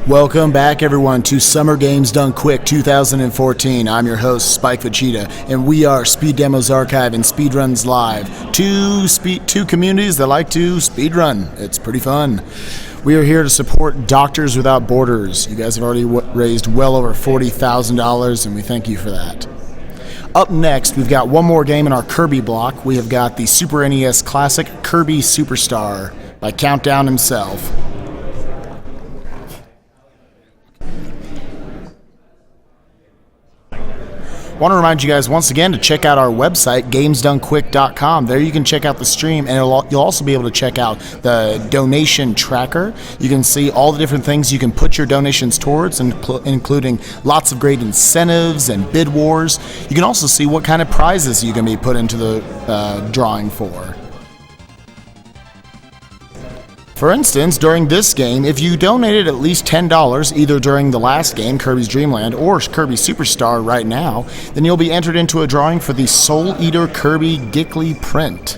Welcome back, everyone, to Summer Games Done Quick 2014. I'm your host, Spike Vegeta, and we are Speed Demos Archive and Speedruns Live. Two communities that like to speedrun. It's pretty fun. We are here to support Doctors Without Borders. You guys have already raised well over $40,000, and we thank you for that. Up next, we've got one more game in our Kirby block. We have got the Super NES classic Kirby Superstar by Coundown himself. I want to remind you guys once again to check out our website, gamesdonequick.com. There you can check out the stream, and you'll also be able to check out the donation tracker. You can see all the different things you can put your donations towards, including lots of great incentives and bid wars. You can also see what kind of prizes you can be put into the drawing for. For instance, during this game, if you donated at least $10 either during the last game, Kirby's Dream Land, or Kirby Superstar right now, then you'll be entered into a drawing for the Soul Eater Kirby Gickley print.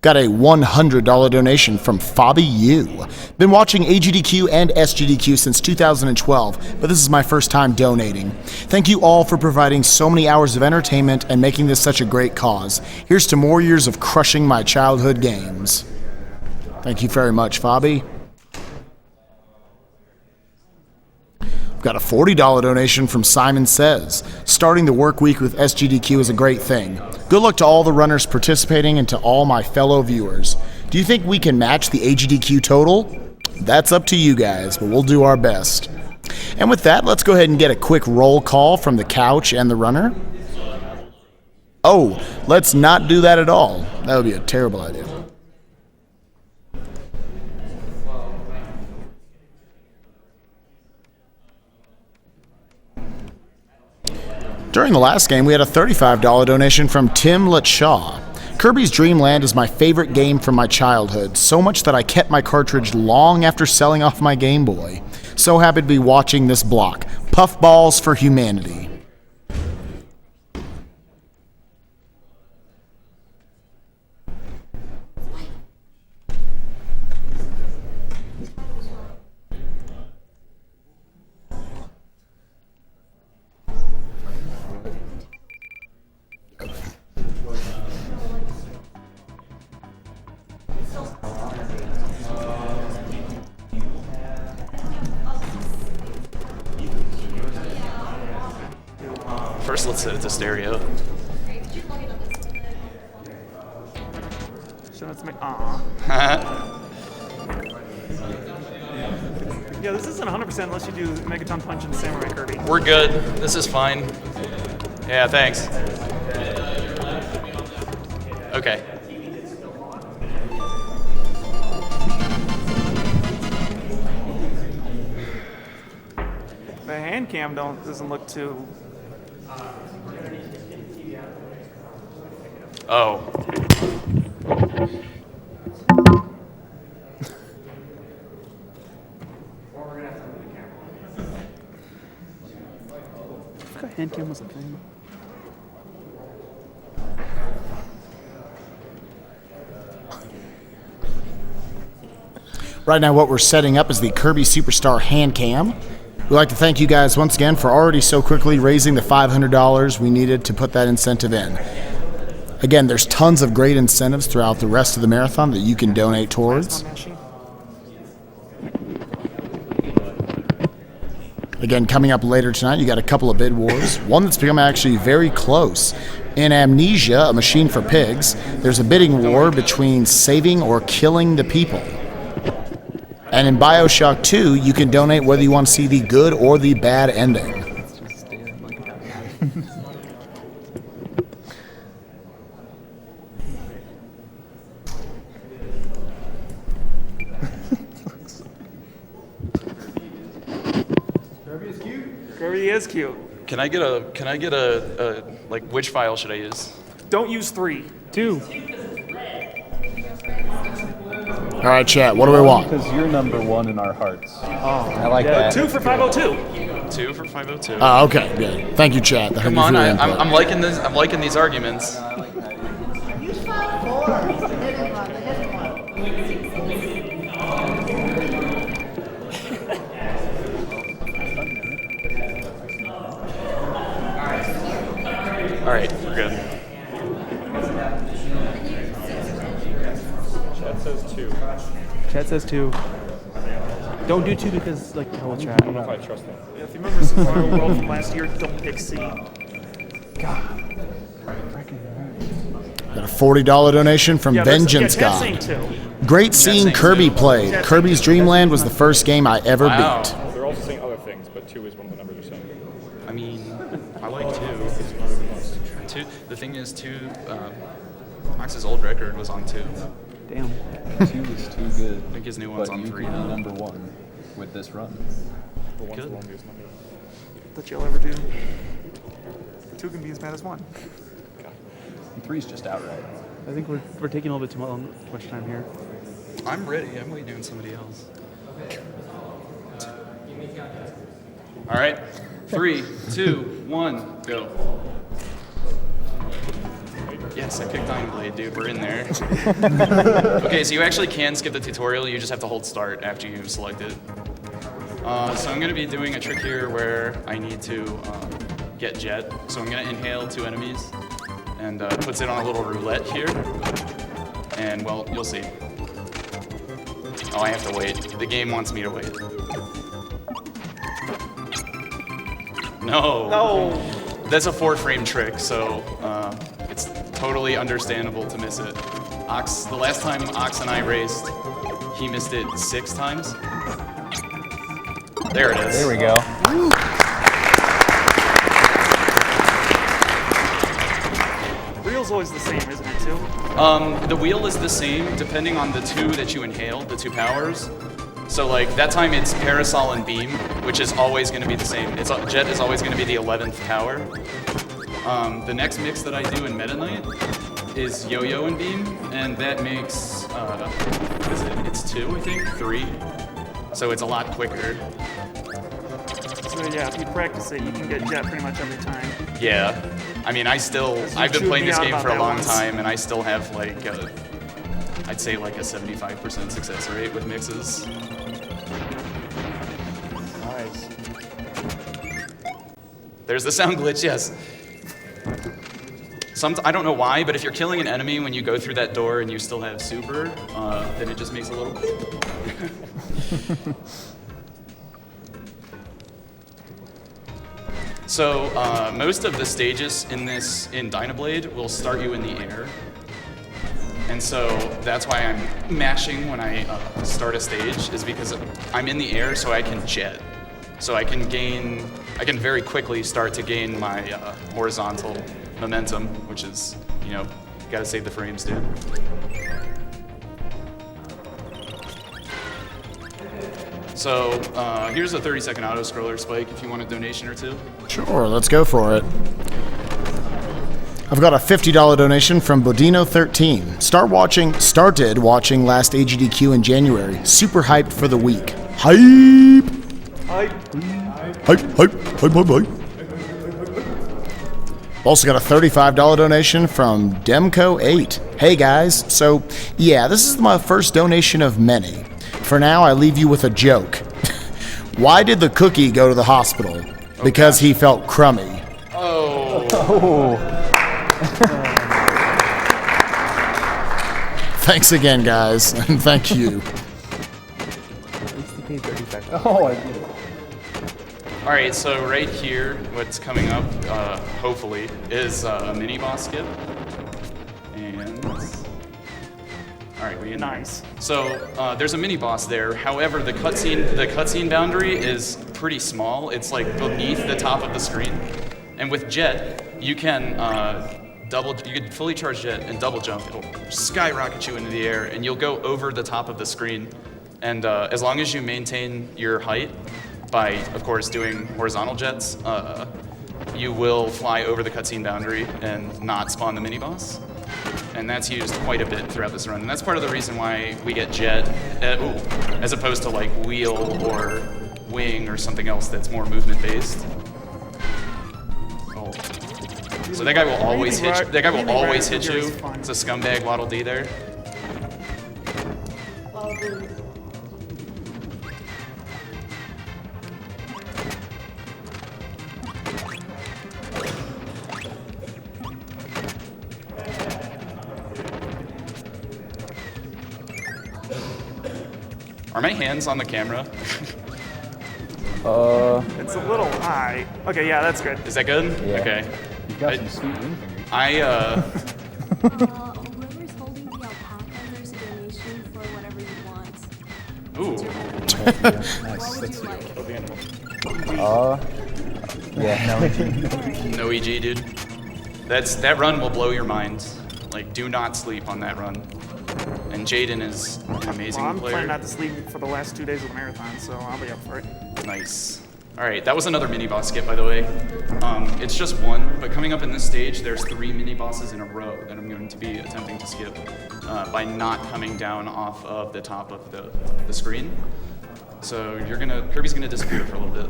Got a $100 donation from Fabi Yu. Been watching AGDQ and SGDQ since 2012, but this is my first time donating. Thank you all for providing so many hours of entertainment and making this such a great cause. Here's to more years of crushing my childhood games. Thank you very much, Fabi. Got a $40 donation from Simon Says. Starting the work week with SGDQ is a great thing. Good luck to all the runners participating and to all my fellow viewers. Do you think we can match the AGDQ total? That's up to you guys, but we'll do our best. And with that, let's go ahead and get a quick roll call from the couch and the runner. Oh, let's not do that at all. That would be a terrible idea. During the last game, we had a $35 donation from Tim Letshaw. Kirby's Dream Land is my favorite game from my childhood, so much that I kept my cartridge long after selling off my Game Boy. So happy to be watching this block. Puffballs for humanity. First, let's set it to stereo. So let's make. Aww. Yeah, this isn't 100% unless you do Megaton Punch and Samurai Kirby. We're good. This is fine. Yeah, thanks. Okay. The hand cam doesn't look too. Oh. I forgot hand cam was a thing. Right now what we're setting up is the Kirby Superstar hand cam, We'd like to thank you guys once again for already so quickly raising the $500 we needed to put that incentive in. Again, there's tons of great incentives throughout the rest of the marathon that you can donate towards. Again, coming up later tonight, you got a couple of bid wars. One that's become actually very close. In Amnesia, A Machine for Pigs, there's a bidding war between saving or killing the people. And in BioShock 2, you can donate whether you want to see the good or the bad ending. Kirby is cute. Can I get a like, which file should I use? Don't use 3. 2. All right, chat, what do we want? Because you're number 1 in our hearts. I like that. 2 for 502. 2 for 502. Okay, good. Thank you, chat. Come on, I'm liking this. I'm liking these arguments. All right, we're good. Chat says 2. Chat says 2. Don't do 2 because, like, the whole chat. I don't know if I trust them. If you remember Survival World from last year, don't pick C. God. Got a $40 donation from Vengeance Chat's God. saying 2. Great seeing Kirby played. Kirby's Dream Land was the first game I ever beat. Well, they're also saying other things, but 2 is one of the numbers they're saying. I mean, I like 2. 2. The thing is, 2. Max's old record was on 2. Damn. 2 is too good. I think his new one's But on you 3 could be now. number 1 with this run. The one's Good. the longest number. That you'll ever do. 2 can be as bad as 1. And 3's just outright. I think we're taking a little bit too much time here. I'm ready. I'm waiting on somebody else. All right. 3, 2, 1, go. Yes, I picked Dyna Blade, dude. We're in there. Okay, so you actually can skip the tutorial. You just have to hold start after you've selected. So I'm going to be doing a trick here where I need to get jet. So I'm going to inhale 2 enemies and puts it on a little roulette here. And, well, you'll see. Oh, I have to wait. The game wants me to wait. No. No. That's a 4-frame trick, so it's totally understandable to miss it. Ox, the last time Ox and I raced, he missed it 6 times. There it is. There we go. The wheel's always the same, isn't it, too? The wheel is the same depending on the 2 that you inhaled, the 2 powers. So like that time it's Parasol and Beam, which is always going to be the same. Jet is always going to be the 11th power. The next mix that I do in Meta Knight is Yo-Yo and Beam, and that makes, what is it? It's 2, I think? 3. So it's a lot quicker. So yeah, if you practice it, you can get jet pretty much every time. Yeah. I mean, I've been chewed playing me this out game about for a that long once. time, and I still have like, I'd say like a 75% success rate with mixes. Nice. There's the sound glitch, yes. I don't know why, but if you're killing an enemy when you go through that door and you still have super, then it just makes a little beep. So most of the stages in Dyna Blade will start you in the air. And so that's why I'm mashing when I start a stage, is because I'm in the air so I can jet. So I can very quickly start to gain my horizontal momentum, which is, you gotta save the frames, dude. So here's a 30-second auto-scroller, Spike, if you want a donation or 2. Sure, let's go for it. I've got a $50 donation from Bodino13. Started watching last AGDQ in January. Super hyped for the week. Hype! Hype. Also got a $35 donation from Demco8. Hey guys, so yeah, this is my first donation of many. For now, I leave you with a joke. Why did the cookie go to the hospital? Because he felt crummy. Oh. Thanks again, guys, and thank you. Oh, I did. All right, so right here, what's coming up, hopefully, is a mini boss skip. And all right, we in there. Nice. So there's a mini boss there. However, the cutscene boundary is pretty small. It's like beneath the top of the screen. And with Jet, you can you can fully charge Jet and double jump. It'll skyrocket you into the air, and you'll go over the top of the screen. And as long as you maintain your height by, of course, doing horizontal jets, you will fly over the cutscene boundary and not spawn the mini boss. And that's used quite a bit throughout this run. And that's part of the reason why we get Jet, as opposed to like Wheel or Wing or something else that's more movement based. Oh. So that guy will always hit you. That guy will always hit you. It's a scumbag Waddle Dee there. Are my hands on the camera? It's a little high. Okay, yeah, that's good. Is that good? Yeah. Okay. You've got some sweet ring fingers. Whoever's holding the alpaca, there's a donation for whatever you want. Ooh. Nice. What would That's you like? yeah, no. No EG, dude. That run will blow your mind. Like, do not sleep on that run. And Jaden is an amazing Well, I'm player. planning not to sleep for the last 2 days of the marathon, so I'll be up for it. Nice. All right, that was another mini boss skip, by the way. It's just one, but coming up in this stage, there's 3 mini bosses in a row that I'm going to be attempting to skip by not coming down off of the top of the screen. So Kirby's gonna disappear for a little bit.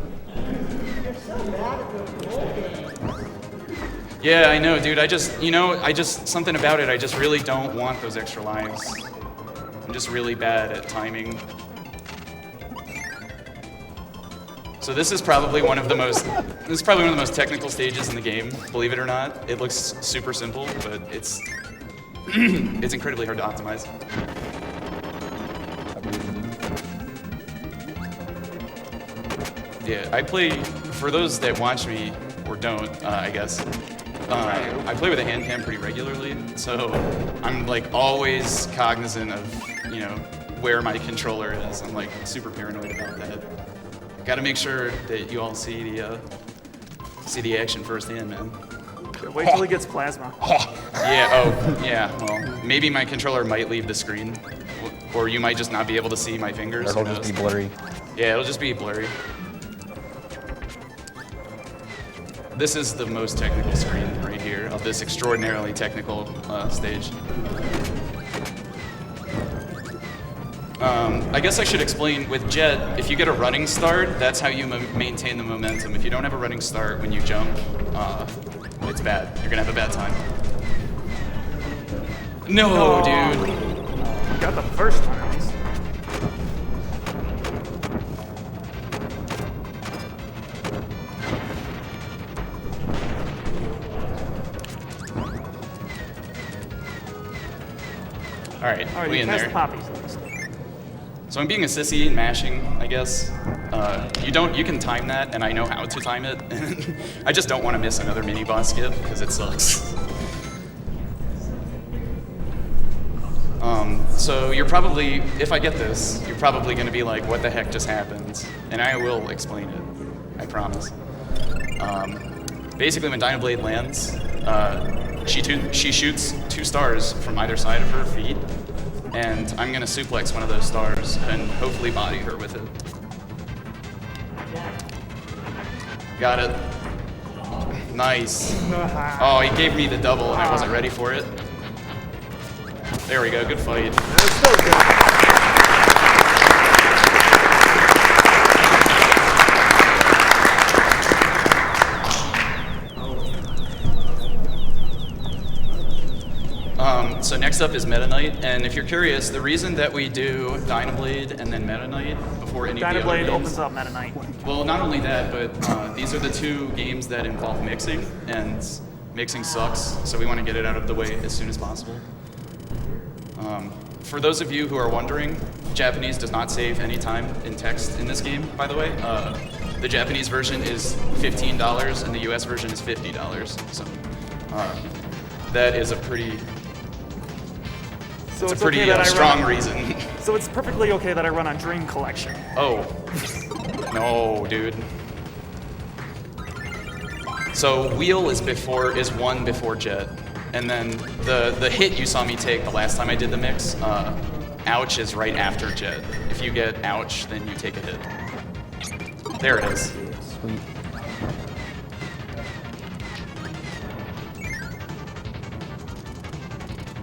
Yeah, I know, dude. Something about it, I just really don't want those extra lives. I'm just really bad at timing. So this is probably one of the most technical stages in the game, believe it or not. It looks super simple, but it's it's incredibly hard to optimize. Yeah, I play, for those that watch me, or don't, I guess, I play with a hand cam pretty regularly, so I'm like always cognizant of, where my controller is. I'm like super paranoid about that. Got to make sure that you all see the action firsthand, man. Wait till he gets plasma. Yeah, well, maybe my controller might leave the screen, or you might just not be able to see my fingers. Or it'll just be blurry. Yeah, it'll just be blurry. This is the most technical screen right here of this extraordinarily technical stage. I guess I should explain, with Jet, if you get a running start, that's how you maintain the momentum. If you don't have a running start when you jump, it's bad. You're gonna have a bad time. No, dude. You got the first one at least. All right, we you in passed there. the poppies at least. So I'm being a sissy and mashing, I guess. You can time that, and I know how to time it. I just don't want to miss another mini boss skip because it sucks. So you're probably, if I get this, you're probably going to be like, what the heck just happened? And I will explain it, I promise. Basically, when Dyna Blade lands, she shoots 2 stars from either side of her feet, and I'm going to suplex one of those stars and hopefully body her with it. Got it. Nice. Oh, he gave me the double and I wasn't ready for it. There we go, good fight. That's still good. So next next up is Meta Knight, and if you're curious, the reason that we do Dyna Blade and then Meta Knight before any of the Dyna other Blade games, opens up Meta Knight. well, not only that, but these are the 2 games that involve mixing, and mixing sucks, so we want to get it out of the way as soon as possible. For those of you who are wondering, Japanese does not save any time in text in this game, by the way. The Japanese version is $15 and the US version is $50, so that is a pretty So it's a pretty strong reason. So it's perfectly okay that I run on Dream Collection. Oh. No, dude. So wheel is 1 before jet. And then the hit you saw me take the last time I did the mix, ouch is right after jet. If you get ouch, then you take a hit. There it is. Sweet.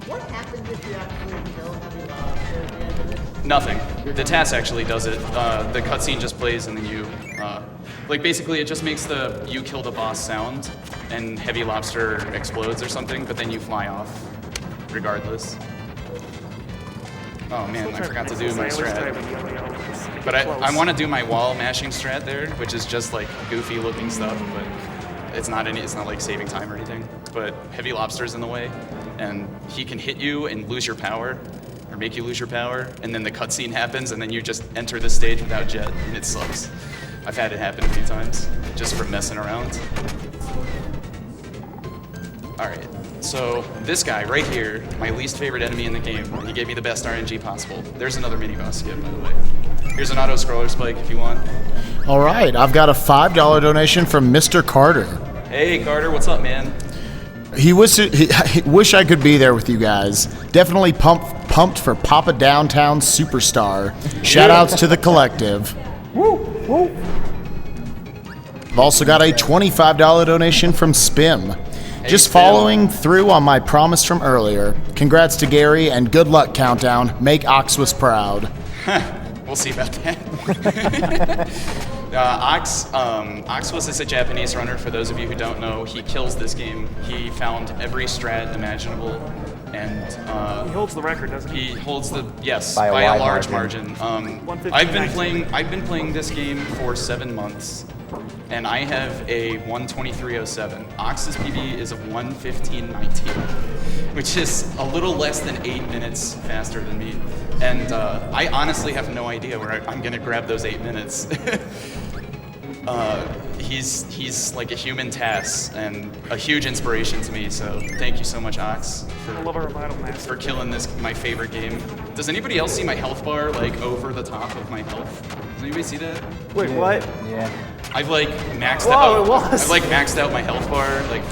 What happens if you actually kill Heavy Lobster at the end of it? Nothing. The task actually does it. The cutscene just plays and then you, like basically it just makes the you kill the boss sound and Heavy Lobster explodes or something, but then you fly off regardless. Oh man, I forgot to do my strat. But I want to do my wall mashing strat there, which is just like goofy looking stuff, but it's not like saving time or anything. But Heavy Lobster's in the way, and he can hit you and lose your power, or make you lose your power, and then the cutscene happens, and then you just enter the stage without jet, and it sucks. I've had it happen a few times, just for messing around. Alright, so this guy right here, my least favorite enemy in the game, he gave me the best RNG possible. There's another mini-boss skip, by the way. Here's an auto-scroller, Spike, if you want. All right, I've got a $5 donation from Mr. Carter. Hey, Carter, what's up, man? He wish I could be there with you guys. Definitely pumped for Papa Downtown Superstar. Shout outs to the collective. Woo! Woo! I've also got a $25 donation from Spim. Just Spim. following through on my promise from earlier. Congrats to Gary and good luck, Countdown. Make Oxwas proud. We'll see about that. Oxwas is a Japanese runner, for those of you who don't know. He kills this game. He found every strat imaginable, and He holds the record, doesn't he? he holds the, yes, By a by a wide large margin. margin. 115.19. I've been playing this game for 7 months, and I have a 123.07. Ox's PB is a 115.19, which is a little less than 8 minutes faster than me. And I honestly have no idea where I'm gonna grab those 8 minutes. He's like a human task and a huge inspiration to me. So thank you so much, Ox, I love our Vital Master. for killing this, my favorite game. Does anybody else see my health bar like over the top of my health? Does anybody see that? Wait, what? Yeah. I've like maxed Whoa, out. it was. I've like maxed out my health bar, like,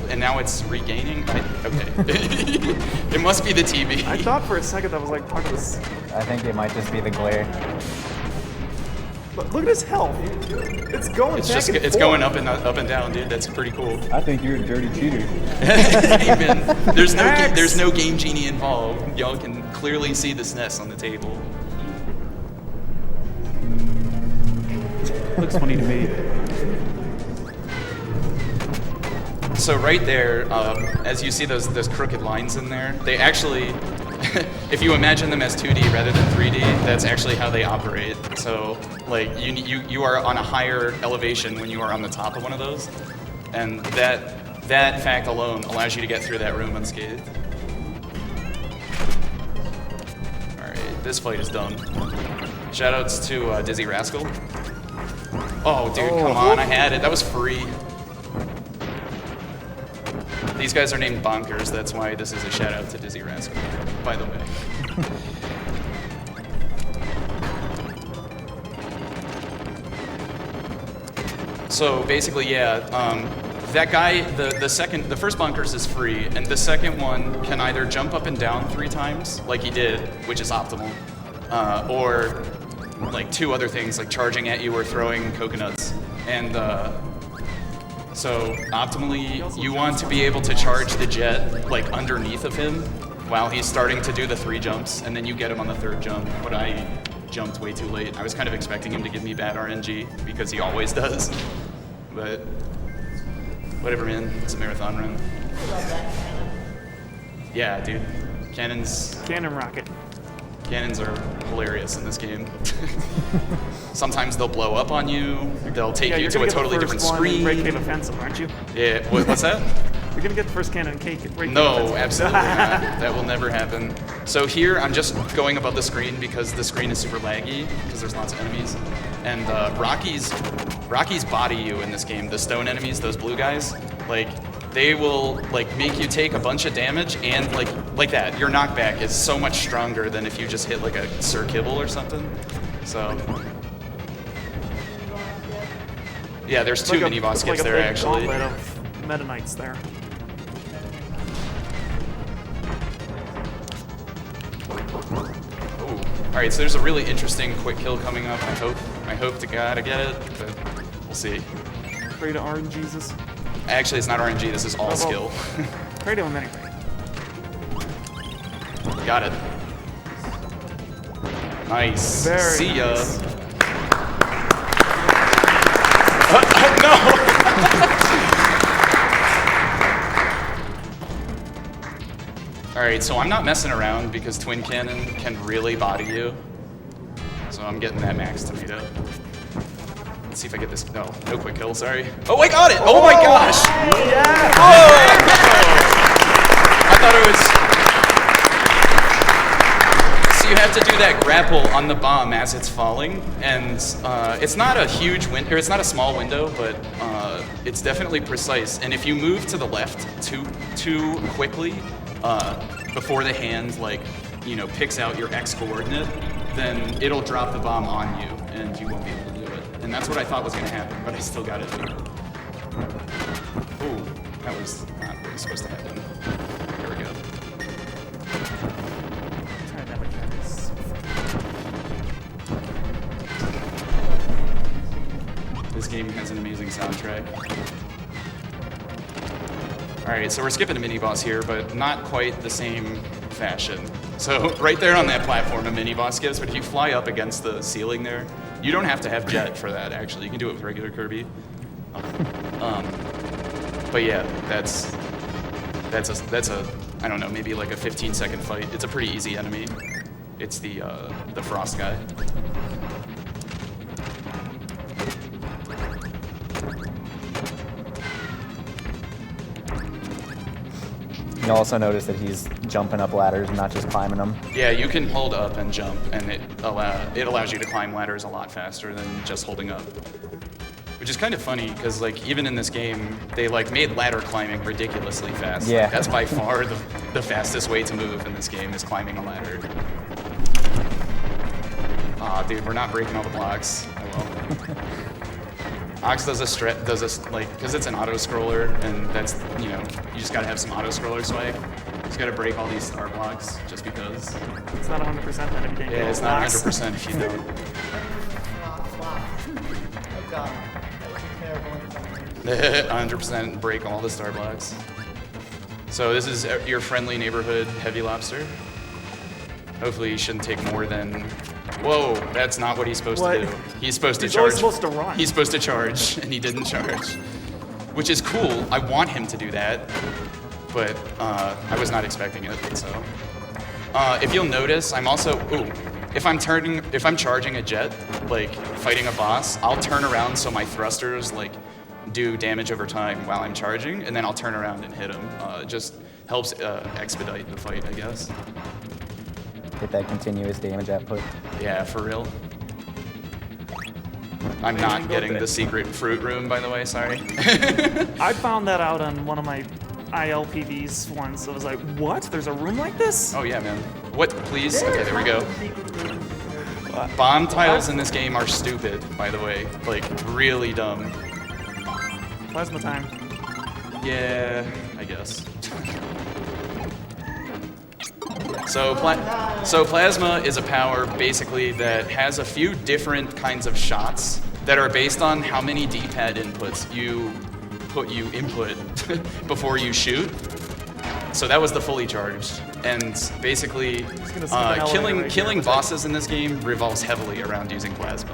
and now it's regaining. Okay, it must be the TV. I thought for a second that was like part of this. I think it might just be the glare. Look at his health. It's going It's back just and it's forth. going up and down, dude. That's pretty cool. I think you're a dirty cheater. Hey, man, there's Max. no game genie involved. Y'all can clearly see the SNES on the table. Looks funny to me. So right there, as you see those crooked lines in there, they actually, if you imagine them as 2D rather than 3D, that's actually how they operate. So like you are on a higher elevation when you are on the top of one of those, and that fact alone allows you to get through that room unscathed. All right, this fight is done. Shoutouts to Dizzy Rascal. Oh, dude, come on, I had it. That was free. These guys are named Bonkers, that's why this is a shout out to Dizzy Rascal, by the way. So basically, yeah, that guy, the first Bonkers is free, and the second one can either jump up and down 3 times, like he did, which is optimal, or like 2 other things, like charging at you or throwing coconuts. And so optimally, you want to be able to charge the jet like underneath of him while he's starting to do the 3 jumps, and then you get him on the 3rd jump. But I jumped way too late. I was kind of expecting him to give me bad RNG because he always does. But whatever, man. It's a marathon run. Yeah, dude. Cannons Cannon rocket. Cannons are hilarious in this game. Sometimes they'll blow up on you. They'll take you to a totally different screen. Break cave offensive, aren't you? Yeah. What's that? You're gonna get the first cannon and cake. No, absolutely not. That will never happen. So here I'm just going above the screen because the screen is super laggy because there's lots of enemies. And Rockies body you in this game. The stone enemies, those blue guys, like they will like make you take a bunch of damage and like that. Your knockback is so much stronger than if you just hit like a Sir Kibble or something. So yeah, there's two mini boss skips there actually. Like a big gauntlet of Meta Knights there. All right, so there's a really interesting quick kill coming up. I hope to God I get it, but we'll see. Pray to RNGesus. Actually, it's not RNG. This is all skill. Pray to him anyway. Got it. Nice. Very See ya. nice. No. All right, so I'm not messing around because Twin Cannon can really body you. So I'm getting that max tomato. Let's see if I get this. No quick kill, sorry. Oh, I got it! Oh my gosh! Yeah! Oh! I thought it was... So you have to do that grapple on the bomb as it's falling, and it's not a huge window, or it's not a small window, but it's definitely precise. And if you move to the left too quickly, before the hand picks out your X coordinate, then it'll drop the bomb on you, and you won't be able to do it. And that's what I thought was going to happen, but I still got it. Ooh, that was not really supposed to happen. Here we go. Try that like this. This game has an amazing soundtrack. Alright, so we're skipping a mini-boss here, but not quite the same fashion. So right there on that platform, a mini-boss skips, but if you fly up against the ceiling there, you don't have to have jet for that, actually. You can do it with regular Kirby. But yeah, that's a I don't know, maybe like a 15-second fight. It's a pretty easy enemy. It's the frost guy. You'll also notice that he's jumping up ladders and not just climbing them. Yeah, you can hold up and jump, and it allows you to climb ladders a lot faster than just holding up. Which is kind of funny, because even in this game, they made ladder climbing ridiculously fast. Yeah. That's by far the fastest way to move in this game is climbing a ladder. Aw, dude, we're not breaking all the blocks. Oh well. Ox does because it's an auto-scroller, and that's, you just gotta have some auto-scroller swag. You just gotta break all these star blocks, just because. It's not 100% that if you can't Yeah, it's not 100% if you don't. Oh god, that was a terrible 100% break all the star blocks. So this is your friendly neighborhood heavy lobster. Hopefully he shouldn't take more than... Whoa, that's not what he's supposed to do. He's supposed to charge. He's always supposed to run. He's supposed to charge, and he didn't charge. Which is cool. I want him to do that, but I was not expecting it, so. If you'll notice, I'm also... Ooh. If I'm charging a jet, fighting a boss, I'll turn around so my thrusters, do damage over time while I'm charging, and then I'll turn around and hit him. It just helps expedite the fight, I guess. Get that continuous damage output. Yeah, for real. I'm not getting the secret fruit room, by the way, sorry. I found that out on one of my ILPVs once. I was like, what? There's a room like this? Oh yeah, man. What, please? Okay, there we go. Bomb tiles in this game are stupid, by the way. Really dumb. Plasma time. Yeah, I guess. So Plasma is a power, basically, that has a few different kinds of shots that are based on how many D-pad inputs you input before you shoot. So that was the fully charged. And basically, killing bosses in this game revolves heavily around using Plasma.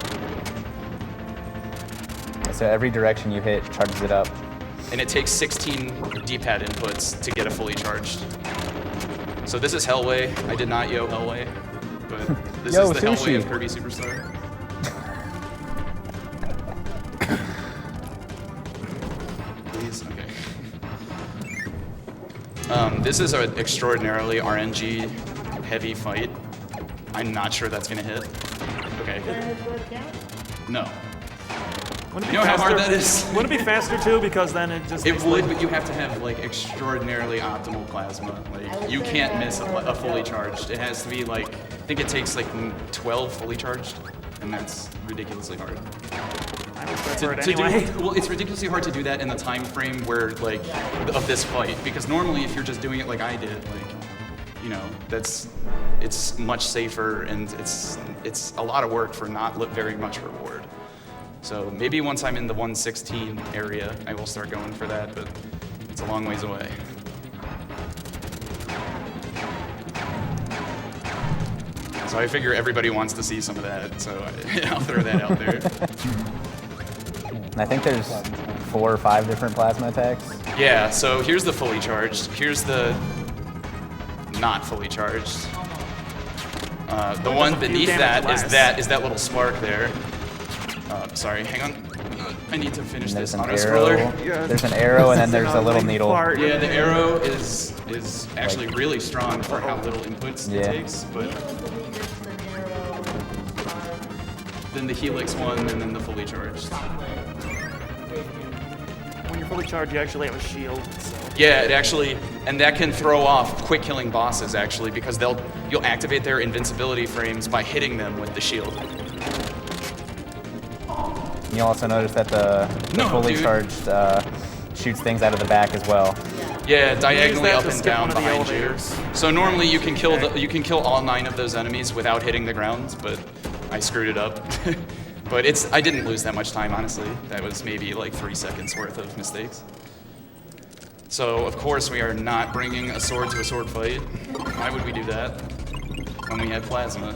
So every direction you hit charges it up. And it takes 16 D-pad inputs to get a fully charged So this is Hellway. I did not yo Hellway, but this Yo, is the sushi. Hellway of Kirby Superstar. Please, okay. This is an extraordinarily RNG heavy fight. I'm not sure that's gonna hit. Okay. No. Wouldn't it You be know how hard faster- that is? Wouldn't it be faster too? Because then it just. It makes would, the- but you have to have like extraordinarily optimal plasma. Like you can't miss a fully charged. It has to be like, I think it takes like 12 fully charged, and that's ridiculously hard. I would prefer it anyway. Well, it's ridiculously hard to do that in the time frame where like of this fight, because normally if you're just doing it like I did, like, you know, it's much safer and it's a lot of work for not very much reward. So maybe once I'm in the 116 area, I will start going for that, but it's a long ways away. So I figure everybody wants to see some of that, so I'll throw that out there. And I think there's 4 or 5 different plasma attacks. Yeah, so here's the fully charged. Here's the not fully charged. The one a few beneath damage that less. is that little spark there. Sorry, hang on. I need to finish And there's this an auto arrow. scroller. There's an arrow, and then there's a little Big needle. part. Yeah, the arrow is actually really strong for how little inputs Yeah. it takes, but then the helix one, and then the fully charged. When you're fully charged, you actually have a shield. So. Yeah, it actually, and that can throw off quick killing bosses actually, because you'll activate their invincibility frames by hitting them with the shield. You'll also notice that the No, fully dude. charged shoots things out of the back as well. Yeah, diagonally that up to and skip down one of the behind you. elevators. So normally you can kill all 9 of those enemies without hitting the ground, but I screwed it up. But I didn't lose that much time, honestly. That was maybe like 3 seconds worth of mistakes. So of course we are not bringing a sword to a sword fight. Why would we do that when we had plasma?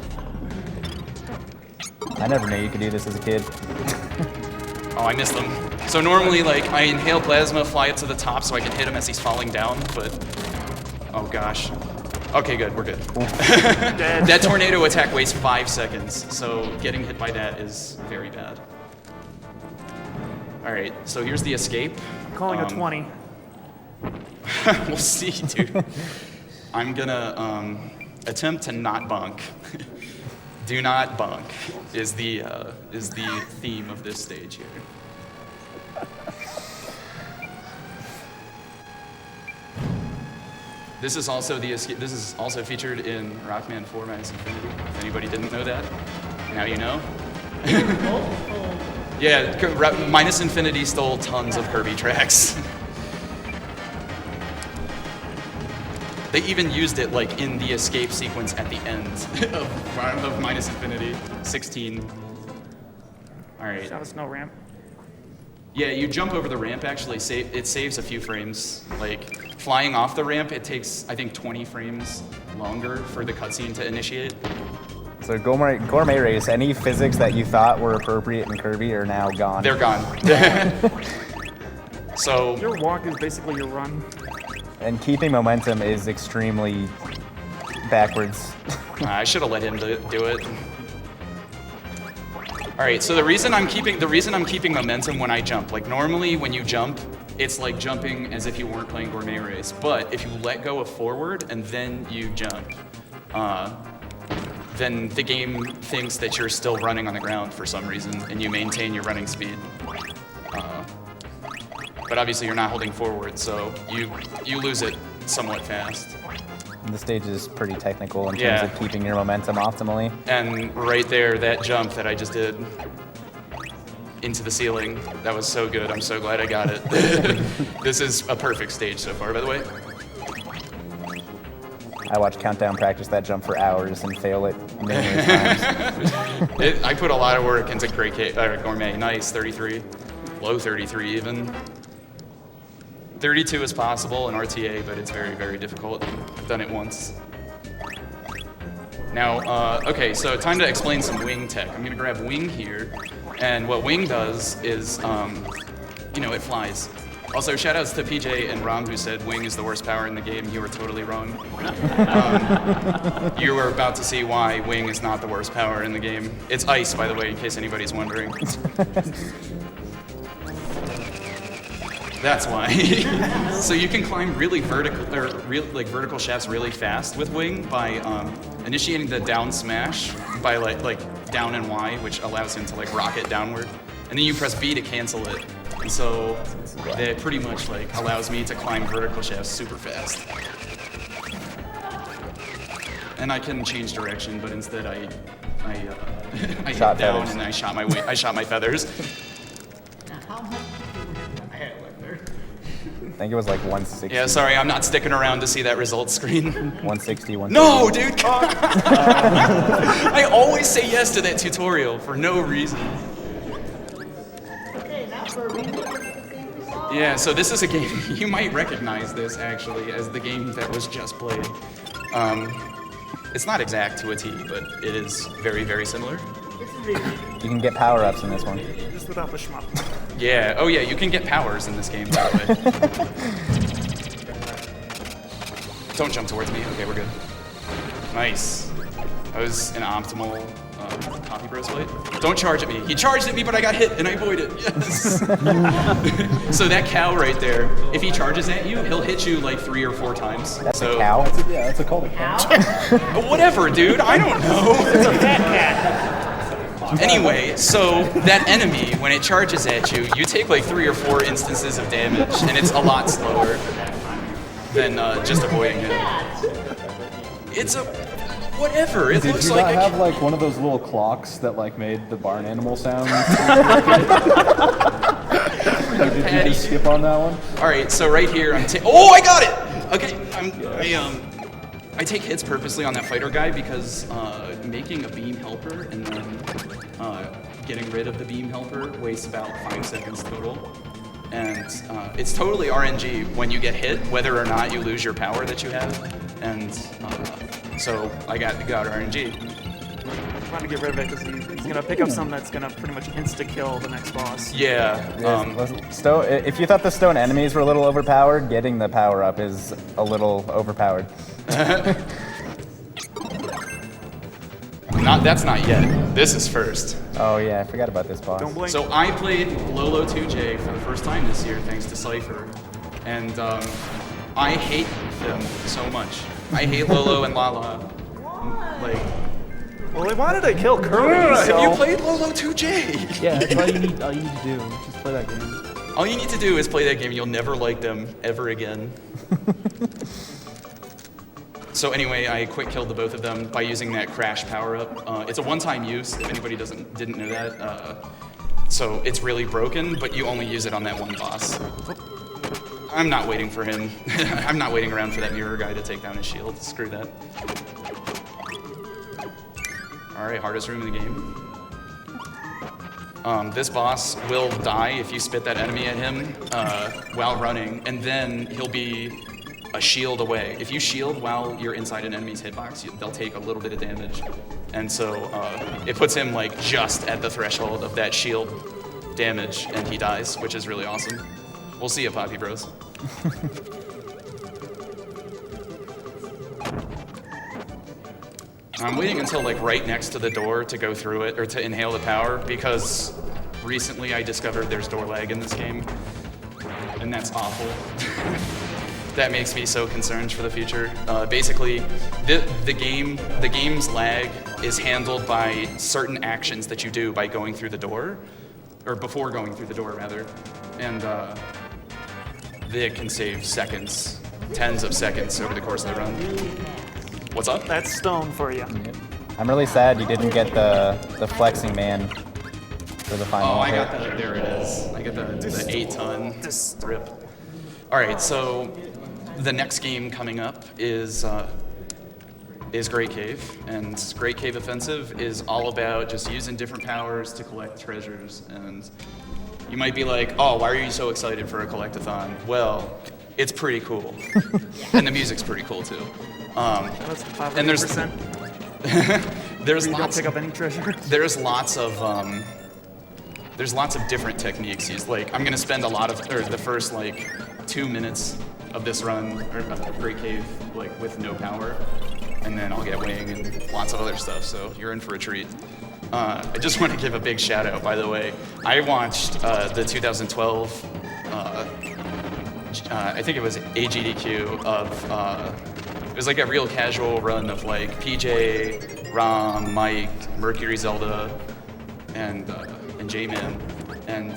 I never knew you could do this as a kid. Oh, I missed him. So normally, like, I inhale plasma, fly it to the top so I can hit him as he's falling down, but... Oh, gosh. Okay, good, we're good. That tornado attack wastes 5 seconds, so getting hit by that is very bad. All right, so here's the escape. I'm calling a 20. We'll see, dude. I'm gonna attempt to not bonk. Do not bonk is the theme of this stage here. This is also This is also featured in Rockman 4 Minus Infinity. If anybody didn't know that, now you know. Yeah, Minus Infinity stole tons of Kirby tracks. They even used it like in the escape sequence at the end of Minus Infinity 16. All right. That was no ramp. Yeah, you jump over the ramp actually. It saves a few frames. Like flying off the ramp, it takes I think 20 frames longer for the cutscene to initiate. So Gourmet Race, any physics that you thought were appropriate in Kirby are now gone. They're gone. So Your walk is basically your run. And keeping momentum is extremely backwards. I should have let him do it. All right, so the reason I'm keeping momentum when I jump, like normally when you jump, it's like jumping as if you weren't playing Gourmet Race. But if you let go of forward and then you jump, then the game thinks that you're still running on the ground for some reason, and you maintain your running speed. But obviously you're not holding forward, so you lose it somewhat fast. The stage is pretty technical in terms Yeah. of keeping your momentum optimally. And right there, that jump that I just did into the ceiling, that was so good. I'm so glad I got it. This is a perfect stage so far, by the way. I watched Countdown practice that jump for hours and fail it numerous times. I put a lot of work into Gourmet. Nice, 33. Low 33 even. 32 is possible in RTA, but it's very, very difficult. I've done it once. Now, okay, so time to explain some wing tech. I'm gonna grab wing here, and what wing does is, you know, it flies. Also, shoutouts to PJ and Rom who said Wing is the worst power in the game. You were totally wrong. You were about to see why Wing is not the worst power in the game. It's Ice, by the way, in case anybody's wondering. That's why. So you can climb really vertical, or vertical shafts really fast with Wing by initiating the down smash by like down and Y, which allows him to like rocket downward, and then you press B to cancel it. And so that pretty much like allows me to climb vertical shafts super fast. And I can change direction, but instead I hit down feathers. and I shot my feathers. How much I had it left there. I think it was like 160. Yeah, sorry, I'm not sticking around to see that results screen. 160, 160. No, dude! I always say yes to that tutorial for no reason. Okay, now for a remake of the thing we saw. Yeah, so this is a game, you might recognize this actually as the game that was just played. It's not exact to a T, but it is very, very similar. It's a remake. You can get power-ups in this one. Just without the shmup. Yeah, oh yeah, you can get powers in this game, by the way. Don't jump towards me, okay, we're good. Nice. That was an optimal Poppy Bros fight. Don't charge at me. He charged at me, but I got hit and I avoided. Yes. So that cow right there, if he charges at you, he'll hit you like 3 or 4 times. That's so, a cow? Yeah, that's a call to cow. Whatever, dude. I don't know. It's a fat cat. Anyway, so that enemy, when it charges at you, you take like 3 or 4 instances of damage, and it's a lot slower than just avoiding it. It's a whatever. It Did looks you like not a have like one of those little clocks that like made the barn animal sounds? Like, did you just skip on that one? All right, so right here, oh, I got it. Okay, I take hits purposely on that fighter guy because making a beam helper and then getting rid of the beam helper wastes about 5 seconds total. And it's totally RNG when you get hit, whether or not you lose your power that you have. And so I got RNG. I'm trying to get rid of it because he's gonna pick up something that's gonna pretty much insta-kill the next boss. Yeah. If you thought the stone enemies were a little overpowered, getting the power-up is a little overpowered. That's not yet. This is first. Oh yeah, I forgot about this boss. Don't blink. So I played Lolo 2J for the first time this year, thanks to Cypher, and I hate them so much. I hate Lolo and Lala. Like, Well, they wanted to kill Kirby, have you so... played Lolo 2J? Yeah, that's all you need to do. Just play that game. All you need to do is play that game. You'll never like them ever again. So anyway, I quick killed the both of them by using that crash power up. It's a one-time use. If anybody didn't know that, so it's really broken, but you only use it on that one boss. I'm not waiting for him. I'm not waiting around for that mirror guy to take down his shield. Screw that. All right, hardest room in the game. This boss will die if you spit that enemy at him while running, and then he'll be a shield away. If you shield while you're inside an enemy's hitbox, they'll take a little bit of damage. And so it puts him like just at the threshold of that shield damage, and he dies, which is really awesome. We'll see you, Poppy Bros. I'm waiting until like right next to the door to go through it, or to inhale the power, because recently I discovered there's door lag in this game, and that's awful. That makes me so concerned for the future. Basically, the game's lag is handled by certain actions that you do by going through the door, or before going through the door rather, and they can save seconds, tens of seconds over the course of the run. What's up? That's stone for you. I'm really sad you didn't get the flexing man for the final. Oh, I hit. got the, there it is. I got the 8-ton strip. All right, so the next game coming up is Great Cave, and Great Cave Offensive is all about just using different powers to collect treasures. And you might be like, oh, why are you so excited for a collectathon? Well, it's pretty cool, and the music's pretty cool too. That's And there's 5%. there's You don't lots pick up any treasure. there's lots of there's lots of different techniques used. Like, I'm gonna spend the first like 2 minutes of this run, or Great Cave, like with no power, and then I'll get wing and lots of other stuff, so you're in for a treat. I just want to give a big shout out, by the way. I watched the 2012, I think it was AGDQ of, it was like a real casual run of like PJ, Rom, Mike, Mercury Zelda, and J-Man. And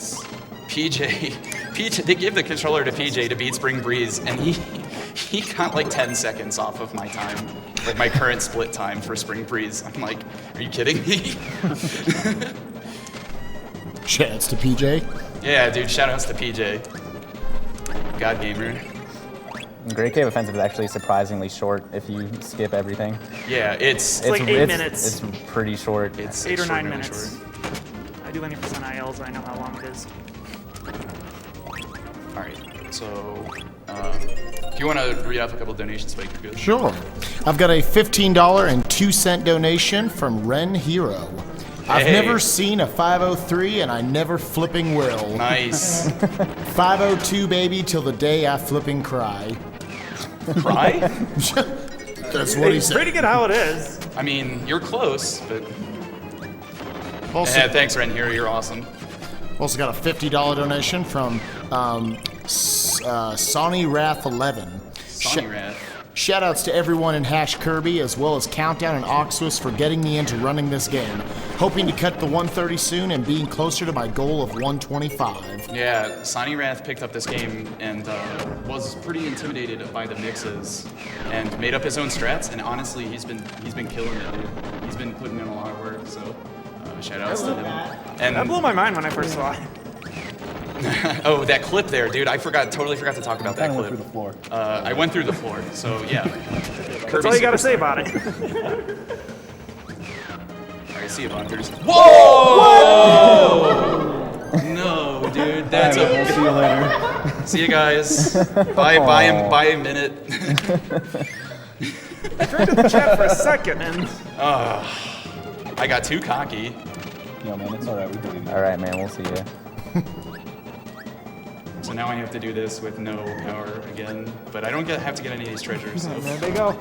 PJ, they gave the controller to PJ to beat Spring Breeze, and he got like 10 seconds off of my time, like my current split time for Spring Breeze. I'm like, are you kidding me? Shoutouts to PJ. Yeah, dude, shoutouts to PJ. God gamer. Great Cave Offensive is actually surprisingly short if you skip everything. Yeah, it's like 8 minutes. It's pretty short. It's 8 or 9 extraordinarily minutes. short. I do any percent ILs, I know how long it is. All right, so if you want to read off a couple donations, Spike, you're good. Sure. I've got a $15.02 donation from Ren Hero. I've Hey. never seen a 503 and I never flipping will. Nice. 502 baby till the day I flipping cry. Cry? That's what he It's said. pretty good how it is. I mean, you're close, but Also, yeah, thanks, Ren here. You're awesome. also got a $50 donation from Sonny Wrath 11. Sonny Rat. Shoutouts to everyone in Hash Kirby, as well as Countdown and Oxus for getting me into running this game. Hoping to cut the 130 soon and being closer to my goal of 125. Yeah, Sonny Wrath picked up this game and was pretty intimidated by the mixes, and made up his own strats. And honestly, he's been killing it, dude. He's been putting in a lot of work. So shoutouts to him. That And blew my mind when I first saw it. oh, that clip there, dude! Totally forgot to talk about that Kind of clip. went through the floor. I went through the floor, so yeah. That's all you gotta say about it. Alright, see you, bunkers. Whoa! No, dude, that's We'll see you later. See you guys. Buy a minute. I turned to the chat for a second and I got too cocky. Yo, man, it's alright. We believe you. All right, man. We'll see you. So now I have to do this with no power again, but I don't have to get any of these treasures, so there they go.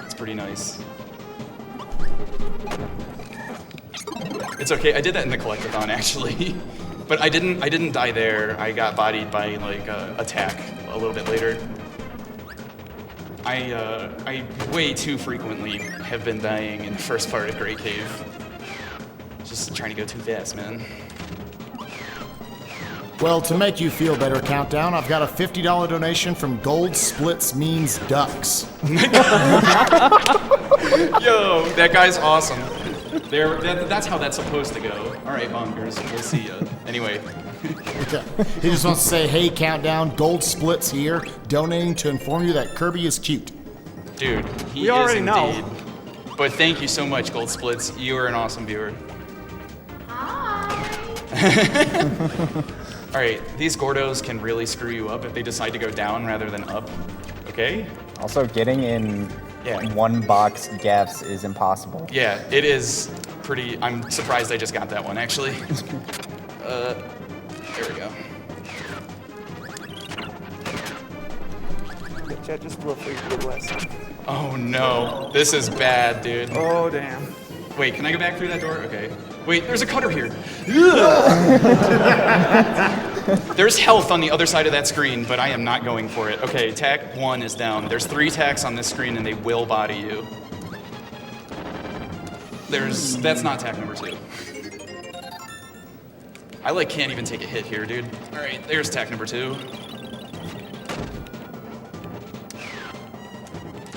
it's pretty nice. It's okay. I did that in the collectathon actually, but I didn't die there. I got bodied by like attack a little bit later. I way too frequently have been dying in the first part of Great Cave. Just trying to go too fast, man. Well, to make you feel better, Countdown, I've got a $50 donation from Gold Splits Means Ducks. Yo, that guy's awesome. That's how that's supposed to go. All right, bonkers. We'll see ya. Anyway. He just wants to say, hey, Countdown, Gold Splits here, donating to inform you that Kirby is cute. Dude, he We is already indeed. know. But thank you so much, Gold Splits. You are an awesome viewer. All right, these Gordos can really screw you up if they decide to go down rather than up. Okay? Also, getting in Yeah. one box gaps is impossible. Yeah, it is pretty. I'm surprised I just got that one, actually. There we go. The chat just blew up for your last time. Oh no, this is bad, dude. Oh, damn. Wait, can I go back through that door? Okay. Wait, there's a cutter here. There's health on the other side of that screen, but I am not going for it. Okay, tack 1 is down. There's 3 tacks on this screen, and they will body you. That's not tack number 2. I can't even take a hit here, dude. All right, there's tack number 2.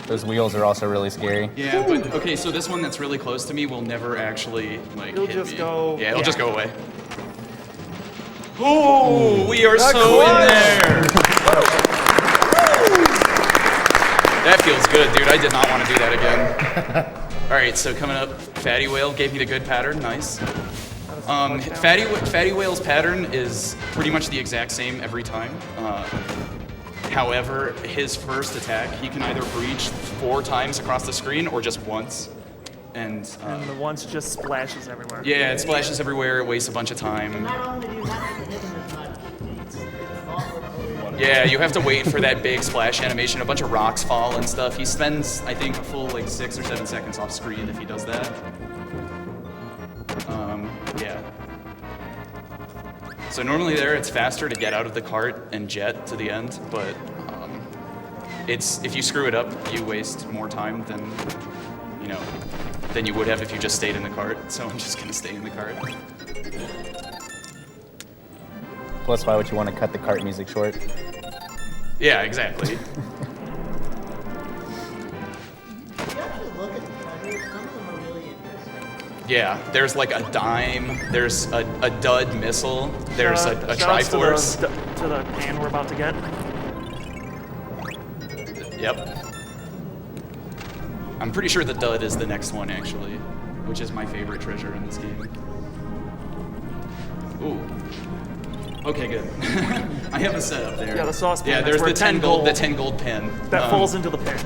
Those wheels are also really scary. Yeah, but okay, so this one that's really close to me will never actually It'll hit just me. go- Yeah, it'll yeah. just go away. Oh, we are so in there. That feels good, dude. I did not want to do that again. All right, so coming up, Fatty Whale gave me the good pattern. Nice. Fatty Whale's pattern is pretty much the exact same every time. However, his first attack, he can either breach 4 times across the screen or just once. And And the once just splashes everywhere. yeah, it splashes everywhere, it wastes a bunch of time. Not only do you not get to hit him as much, it's also Yeah, you have to wait for that big splash animation. A bunch of rocks fall and stuff. He spends, I think, a full like 6 or 7 seconds off screen if he does that. Yeah. So normally there, it's faster to get out of the cart and jet to the end, but it's if you screw it up, you waste more time than than you would have if you just stayed in the cart. So I'm just gonna stay in the cart. Plus, why would you want to cut the cart music short? Yeah, exactly. If you actually look at the treasures, some of them are really interesting. Yeah, there's like a dime, there's a dud missile, there's a Shoutouts Triforce. to the pan we're about to get. Yep. I'm pretty sure the dud is the next one, actually, which is my favorite treasure in this game. Ooh. Okay, good. I have a setup there. Yeah, the saucepan, Yeah, that's there's where the 10 gold, gold- the 10 gold pin. That falls into the pan.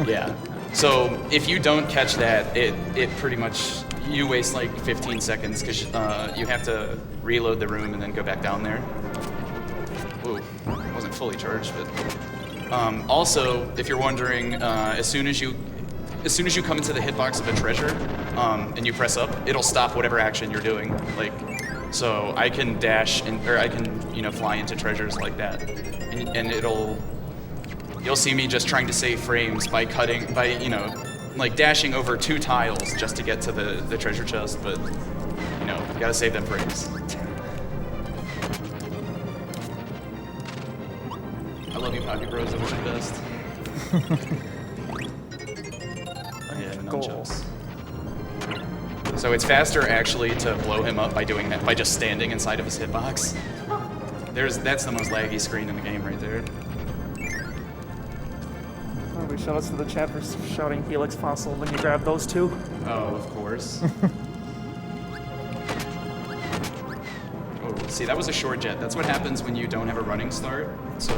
Yeah. So if you don't catch that, it pretty much you waste like 15 seconds because you have to reload the room and then go back down there. Ooh, wasn't fully charged, but. Also, if you're wondering, as soon as you come into the hitbox of a treasure, and you press up, it'll stop whatever action you're doing. Like, so I can dash or I can fly into treasures like that, and you'll see me just trying to save frames by like dashing over 2 tiles just to get to the treasure chest, but you gotta save them frames. I love you, Poppy Bros. I wish you the best. Yeah, nunchucks. So it's faster actually to blow him up by doing that, by just standing inside of his hitbox. That's the most laggy screen in the game right there. Oh, we shout outs to the chat for shouting Helix Fossil when you grab those two. Oh, of course. Oh, see, that was a short jet. That's what happens when you don't have a running start. So,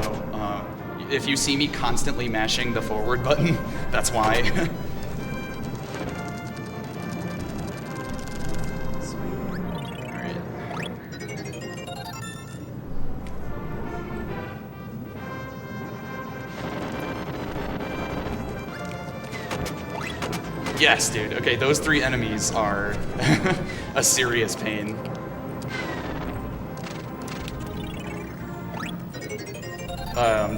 if you see me constantly mashing the forward button, that's why. Alright. Yes, dude. Okay, those 3 enemies are a serious pain.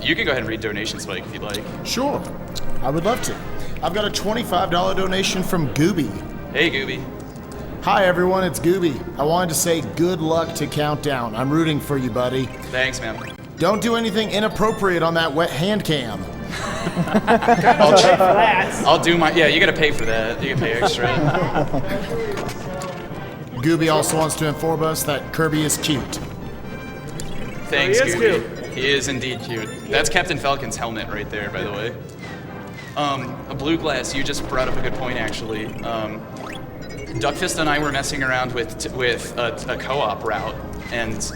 You can go ahead and read donation, Spike, if you'd like. Sure, I would love to. I've got a $25 donation from Gooby. Hey, Gooby. Hi everyone, it's Gooby. I wanted to say good luck to Countdown. I'm rooting for you, buddy. Thanks, man. Don't do anything inappropriate on that wet hand cam. I'll do my. Yeah, you gotta pay for that. You can pay extra. Gooby also wants to inform us that Kirby is cute. Thanks, He is Gooby. He is indeed cute. That's Captain Falcon's helmet right there, by the way. A blue glass. You just brought up a good point, actually. Duckfist and I were messing around with a co-op route, and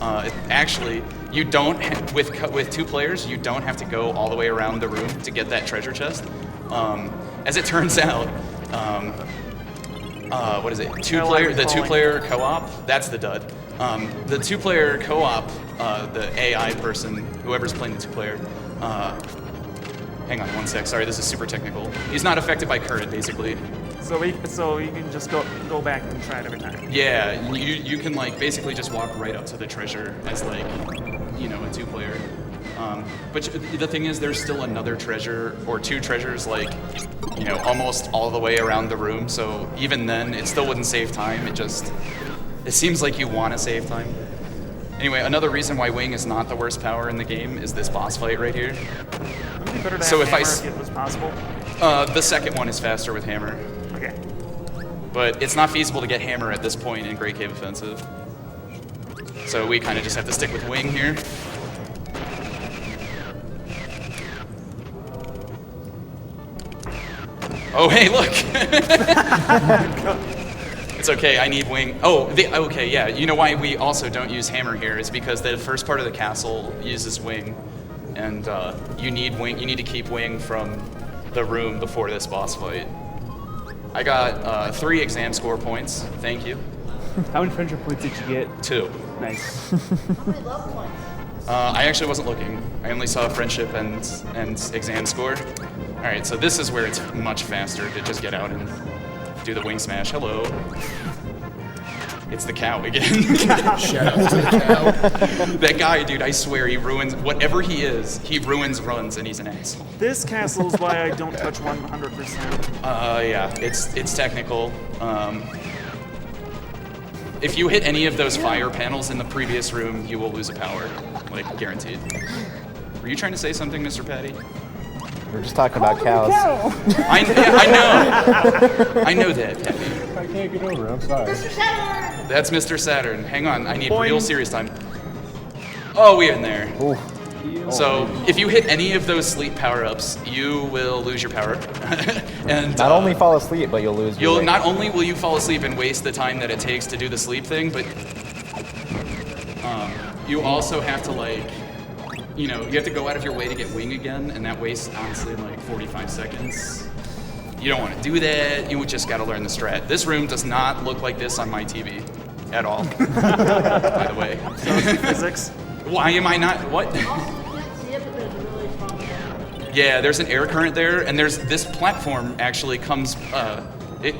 actually, you don't with 2 players, you don't have to go all the way around the room to get that treasure chest. As it turns out, what is it? The 2-player co-op. That's the dud. The 2-player co-op, the AI person, whoever's playing the 2-player. Hang on 1 sec. Sorry, this is super technical. He's not affected by current, basically. So you can just go back and try it every time. Yeah, you can like basically just walk right up to the treasure as like, a 2-player. But the thing is, there's still another treasure or 2 treasures like, almost all the way around the room. So even then, it still wouldn't save time. It seems like you want to save time. Anyway, another reason why Wing is not the worst power in the game is this boss fight right here. Would it be better to So have if I hammer s- if it was possible? The second one is faster with Hammer. Okay. But it's not feasible to get Hammer at this point in Great Cave Offensive. So we kind of just have to stick with Wing here. Oh, hey, look! It's okay, I need Wing. Oh, okay, yeah. You know why we also don't use Hammer here is because the first part of the castle uses Wing. And you need Wing. You need to keep Wing from the room before this boss fight. I got 3 exam score points. Thank you. How many friendship points did you get? 2. Nice. How many love points? I actually wasn't looking. I only saw friendship and exam score. All right, so this is where it's much faster to just get out and do the wing smash. Hello. It's the cow again. Shout out to the cow. That guy, dude, I swear, he ruins whatever he is. He ruins runs, and he's an asshole. This castle is why I don't touch 100%. Yeah, it's technical. If you hit any of those fire panels in the previous room, you will lose a power, like guaranteed. Were you trying to say something, Mr. Patty? We're just talking about cows. I know that, Patty. I can't get over it. I'm sorry. That's Mr. Saturn. Hang on, I need Boing. real serious time. Oh, we're in there. Ooh. So, if you hit any of those sleep power-ups, you will lose your power. And Not only fall asleep, but you'll lose. your weight. not only will you fall asleep and waste the time that it takes to do the sleep thing, but you also have to you have to go out of your way to get wing again, and that wastes honestly like 45 seconds. You don't want to do that. You just got to learn the strat. This room does not look like this on my TV at all. By the way. Physics. Why am I not? What? Also, you can't see it, but there's a really strong air. Yeah, there's an air current there, and there's this platform actually comes.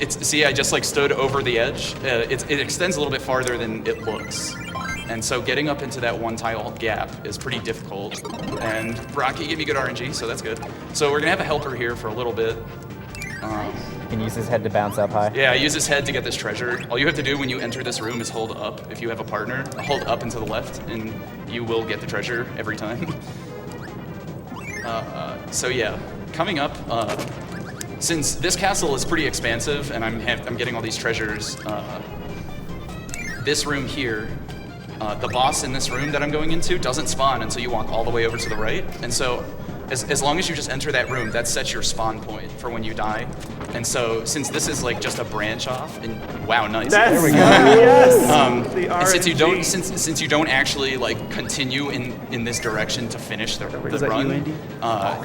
See, I just stood over the edge. It extends a little bit farther than it looks, and so getting up into that one tile gap is pretty difficult. And Rocky gave me good RNG, so that's good. So we're gonna have a helper here for a little bit. You can use his head to bounce up high. Yeah, use his head to get this treasure. All you have to do when you enter this room is hold up. If you have a partner, hold up and to the left, and you will get the treasure every time. So yeah, coming up, since this castle is pretty expansive and I'm getting all these treasures, this room here, the boss in this room that I'm going into doesn't spawn until you walk all the way over to the right, and so as long as you just enter that room, that sets your spawn point for when you die. And so since this is just a branch off, and wow, nice. There we go. Yes. The And since you RNG. don't, since you don't actually continue in this direction to finish the Is that run, you, Andy?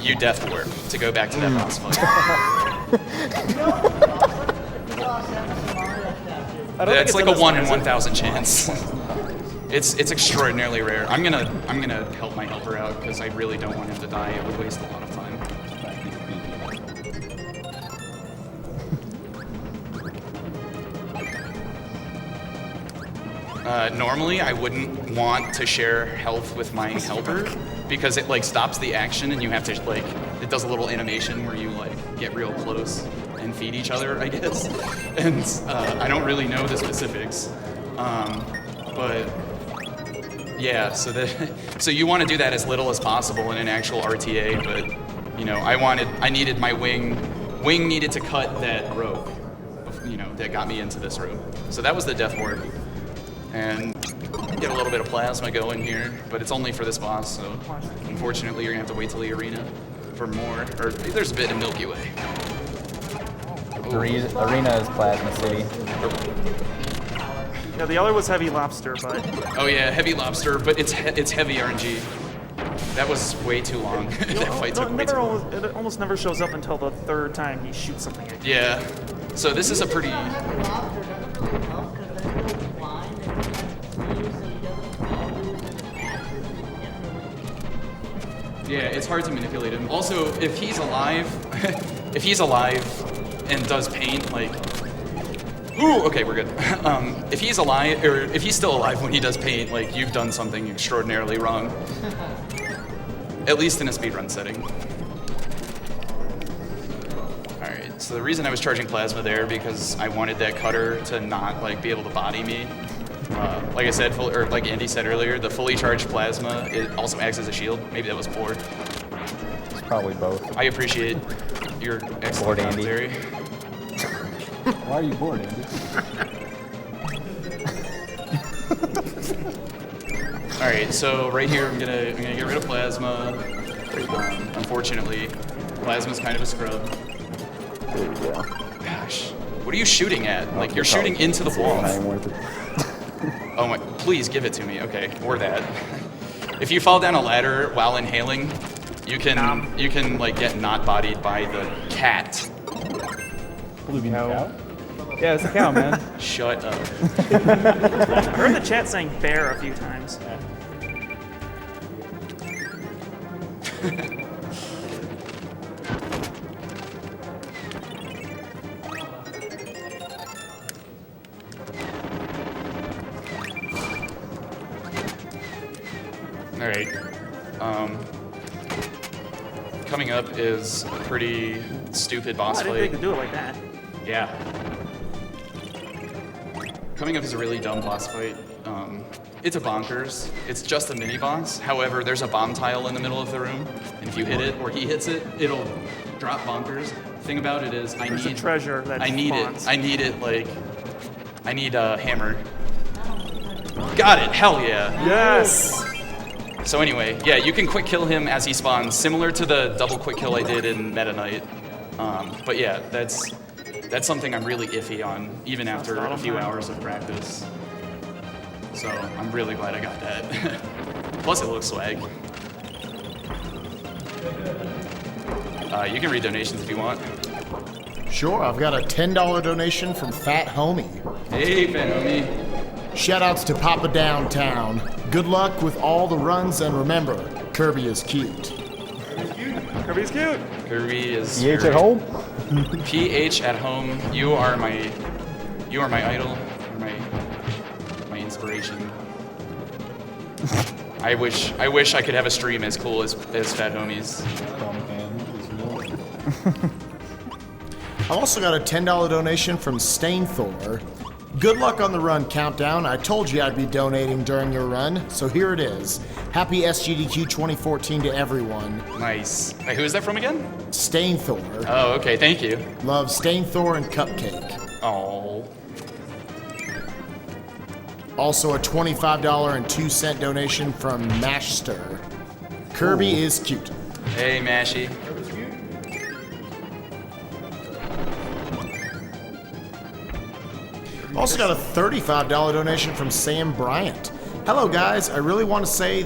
you death warp to go back to that boss fight. That's like a 1 in 1,000 chance. It's extraordinarily rare. I'm gonna help my helper out because I really don't want him to die. It would waste a lot of time. Normally, I wouldn't want to share health with my helper because it stops the action and you have to it does a little animation where you get real close and feed each other, I guess. And I don't really know the specifics, but yeah. So you want to do that as little as possible in an actual RTA, but I needed my wing. Wing needed to cut that rope, that got me into this room. So that was the death warp. And get a little bit of plasma going here, but it's only for this boss, so unfortunately you're gonna have to wait till the arena for more, or there's a bit in Milky Way. Arena is Plasma City. Yeah, the other was Heavy Lobster, but Oh yeah, heavy lobster, but it's heavy RNG. That was way too long. That fight took way too long. it almost never shows up until the third time he shoots something at you. Yeah, so this is a pretty... Heavy lobster doesn't really help because then he'll be blind and he can't see, so he doesn't follow you and his passes and he can't really... Yeah, it's hard to manipulate him. Also, if he's alive, and does paint, ooh, okay, we're good. If he's alive, or if he's still alive when he does paint, you've done something extraordinarily wrong. At least in a speedrun setting. Alright, so the reason I was charging plasma there because I wanted that cutter to not be able to body me. Like I said, like Andy said earlier, the fully charged plasma, it also acts as a shield. Maybe that was poor. It's probably both. I appreciate your excellent Bored, Andy. commentary. Why are you bored, Andy? All right, so right here I'm gonna get rid of plasma. Unfortunately, plasma's kind of a scrub. There you go. Gosh, what are you shooting at? You're shooting into the wall. Not even worth it. Oh my! Please give it to me. Okay, or that. If you fall down a ladder while inhaling, you can get not bodied by the cat. Blue bean cow? Yeah, it's a cow, man. Shut up. I heard the chat saying bear a few times. All right. Coming up is a pretty stupid boss I didn't think fight. to do it like that. Yeah. Coming up is a really dumb boss fight. It's a bonkers. It's just a mini boss. However, there's a bomb tile in the middle of the room, and if you hit it or he hits it, it'll drop bonkers. Thing about it is, There's a treasure that I need spawns. it. I need it. Like, I need a hammer. Got it. Hell yeah. Yes. So anyway, yeah, you can quick kill him as he spawns, similar to the double quick kill I did in Meta Knight. But yeah, that's something I'm really iffy on, even after a few hours of practice. So I'm really glad I got that. Plus it looks swag. You can read donations if you want. Sure, I've got a $10 donation from Fat Homie. Hey, Fat Homie. Shoutouts to Papa Downtown. Good luck with all the runs, and remember, Kirby is cute. Kirby's cute. Kirby is PH at home? PH at home. You are my idol, my inspiration. I wish I could have a stream as cool as Fat Homie's. I've also got a $10 donation from Stainthor. Good luck on the run, Countdown. I told you I'd be donating during your run, so here it is. Happy SGDQ2014 to everyone. Nice. Wait, who is that from again? Stainthor. Oh, okay. Thank you. Love Stainthor and Cupcake. Oh. Also a $25.02 donation from Mashster. Kirby is cute. Hey, Mashy. Also got a $35 donation from Sam Bryant. Hello guys, I really want to say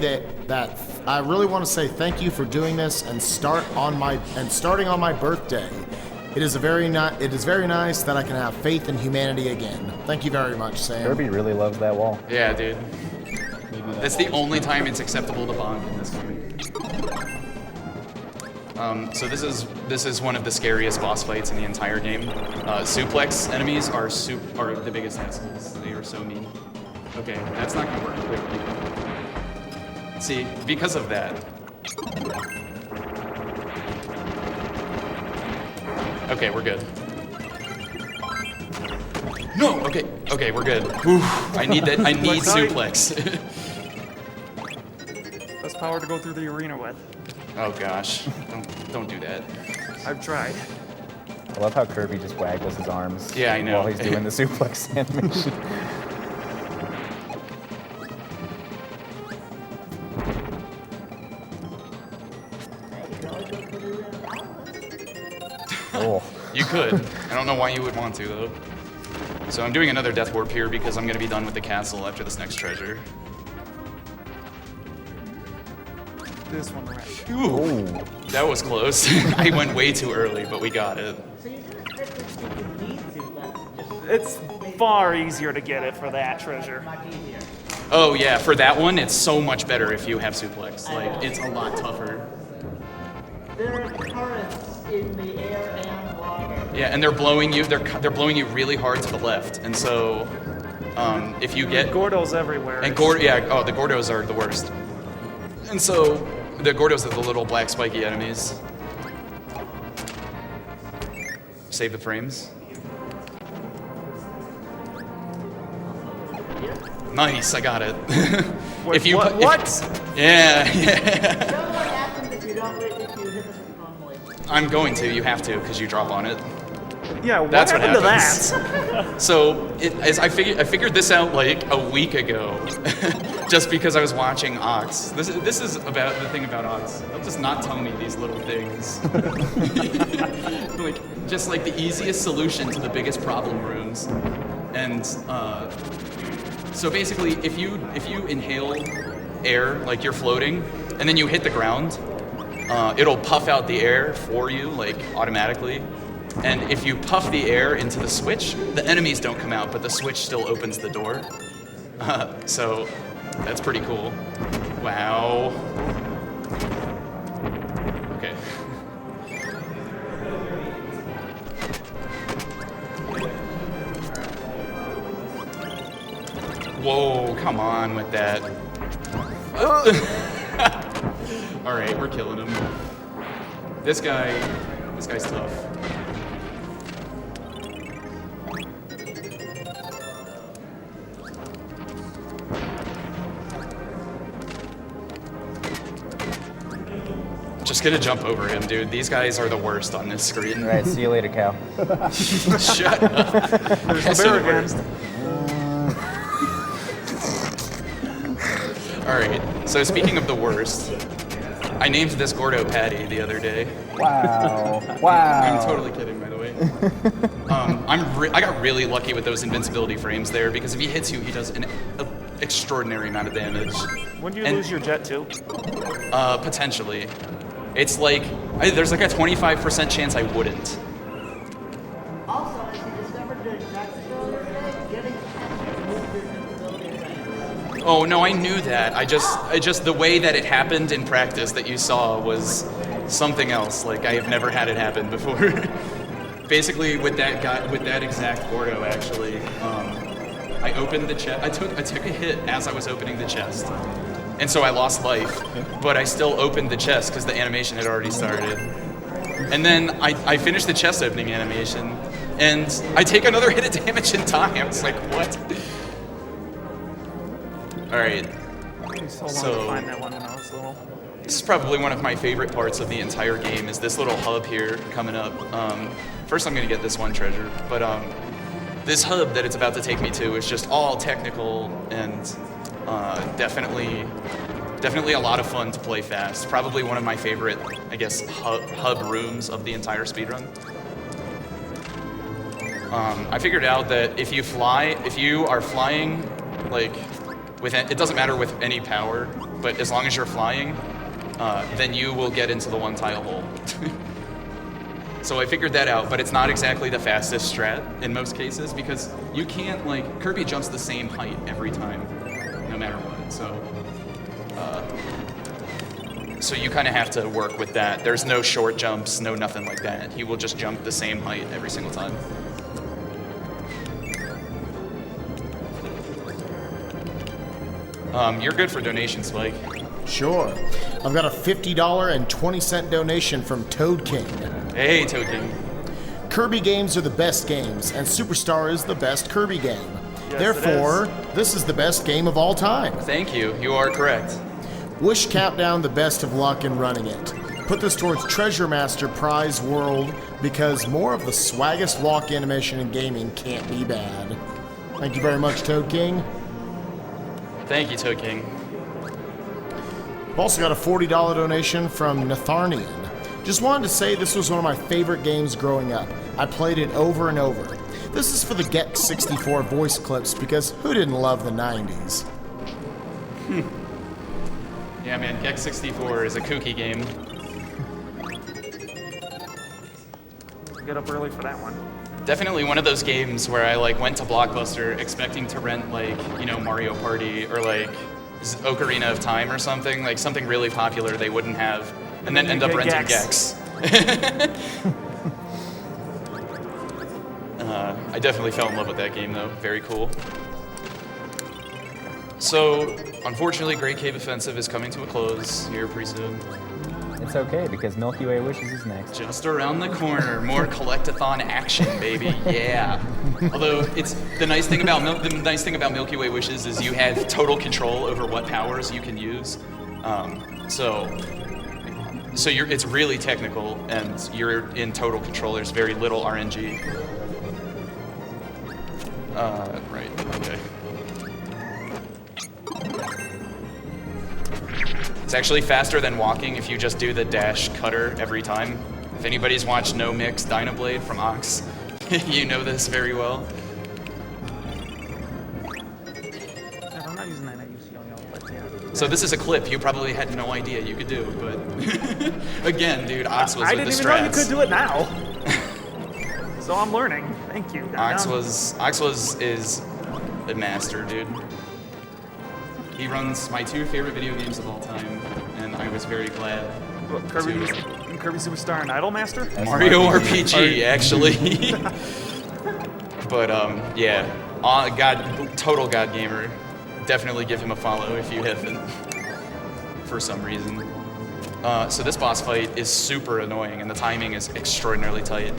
thank you for doing this and starting on my birthday. It is very nice that I can have faith in humanity again. Thank you very much, Sam. Kirby really loves that wall. Yeah, dude. That's the only time it's acceptable to bond in this game. So this is one of the scariest boss fights in the entire game. Suplex enemies are the biggest assholes. They are so mean. Okay, that's not gonna work quickly. See, because of that. Okay, we're good. No. Okay, we're good. Oof, I need that. I need suplex. Less power to go through the arena with. Oh gosh, don't do that. I've tried. I love how Kirby just waggles his arms Yeah, I know. while he's doing the suplex animation. Oh. You could. I don't know why you would want to though. So I'm doing another death warp here because I'm gonna be done with the castle after this next treasure. This one right. Ooh, that was close. I went way too early, but we got it. So you didn't technically need to, but It's far easier to get it for that treasure. much easier. Oh yeah, for that one, it's so much better if you have suplex. Like, it's a lot tougher. There are currents in the air and water. Yeah, and they're blowing you. They're blowing you really hard to the left, and so if you get Gordos everywhere. and the Gordos are the worst. And so the Gordos are the little black spiky enemies. Save the frames. Nice, I got it. Wait, what? Yeah. You know what happens if you don't if you hit it wrongly? I'm going to. You have to, because you drop on it. Yeah, what That's what happened happens. to that? So I figured this out like a week ago, just because I was watching Ox. This is about the thing about Ox. He'll just not tell me these little things. just like the easiest solution to the biggest problem rooms. And so basically, if you inhale air like you're floating, and then you hit the ground, it'll puff out the air for you like automatically. And if you puff the air into the switch, the enemies don't come out, but the switch still opens the door. So that's pretty cool. Wow. Okay. Whoa, come on with that. All right, we're killing him. This guy's tough. Just gonna jump over him, dude. These guys are the worst on this screen. All right, see you later, Cal. Shut up. There's the bear again. All right, so speaking of the worst, I named this Gordo Patty the other day. Wow. Wow. I'm totally kidding, by the way. I got really lucky with those invincibility frames there because if he hits you, he does an extraordinary amount of damage. When do you lose your jet too? Potentially. It's like, there's like a 25% chance I wouldn't. Also, as you discovered during practice earlier, getting to move your invincibility range. Oh no, I knew that. I just the way that it happened in practice that you saw was something else. Like I have never had it happen before. Basically, with that guy, with that exact Gordo, actually, I opened the chest. I took a hit as I was opening the chest, and so I lost life. But I still opened the chest because the animation had already started. And then I finished the chest opening animation, and I take another hit of damage in time. It's like what? All right. It takes so long So- to find that one when I was little. This is probably one of my favorite parts of the entire game is this little hub here coming up. First I'm gonna get this one treasure, but this hub that it's about to take me to is just all technical and definitely a lot of fun to play fast. Probably one of my favorite, I guess, hub rooms of the entire speedrun. I figured out that if you are flying, like, it doesn't matter with any power, but as long as you're flying, then you will get into the one tile hole. So I figured that out, but it's not exactly the fastest strat in most cases because you can't, like, Kirby jumps the same height every time, no matter what. So you kind of have to work with that. There's no short jumps, no nothing like that. He will just jump the same height every single time. You're good for donations, Spike. Sure. I've got a $50.20 donation from Toad King. Hey, Toad King. Kirby games are the best games, and Superstar is the best Kirby game. Yes, Therefore, this is the best game of all time. Thank you. You are correct. Wish Countdown the best of luck in running it. Put this towards Treasure Master Prize World because more of the swaggest walk animation in gaming can't be bad. Thank you very much, Toad King. Thank you, Toad King. I've also got a $40 donation from Natharnian. Just wanted to say this was one of my favorite games growing up. I played it over and over. This is for the Get 64 voice clips because who didn't love the 90s? Yeah, man, Gex 64 is a kooky game. Get up early for that one. Definitely one of those games where I went to Blockbuster expecting to rent Mario Party or Ocarina of Time or something, something really popular they wouldn't have, and then end up renting Gex. I definitely fell in love with that game though. Very cool. So, unfortunately, Great Cave Offensive is coming to a close here pretty soon. It's okay because Milky Way Wishes is next. Just around the corner, more collectathon action, baby. Yeah. Although the nice thing about Milky Way Wishes is you have total control over what powers you can use. So it's really technical, and you're in total control. There's very little RNG. Right. Okay. It's actually faster than walking if you just do the dash cutter every time. If anybody's watched No Mix Dyna Blade from Ox, you know this very well. I'm not using that. I use Yo-Yo, but yeah. So this is a clip you probably had no idea you could do, but again, dude, Ox was I with didn't the even know you strats. could do it now. So I'm learning. Thank you. Oxwas is a master, dude. He runs my 2 favorite video games of all time, and I was very glad. What, Kirby Superstar and Idolmaster? Mario RPG, actually. But yeah, total God gamer. Definitely give him a follow if you haven't, for some reason. So this boss fight is super annoying, and the timing is extraordinarily tight.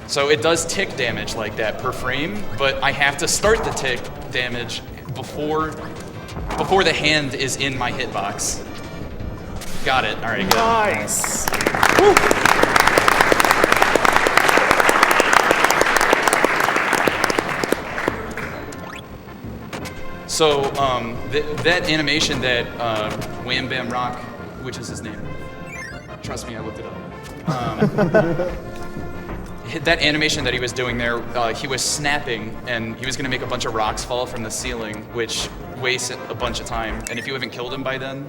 So it does tick damage like that per frame, but I have to start the tick damage before the hand is in my hitbox. Got it. All right, good. Nice. So that animation that Wham Bam Rock, which is his name? Trust me, I looked it up. That animation that he was doing there, he was snapping, and he was going to make a bunch of rocks fall from the ceiling, which wastes a bunch of time. And if you haven't killed him by then,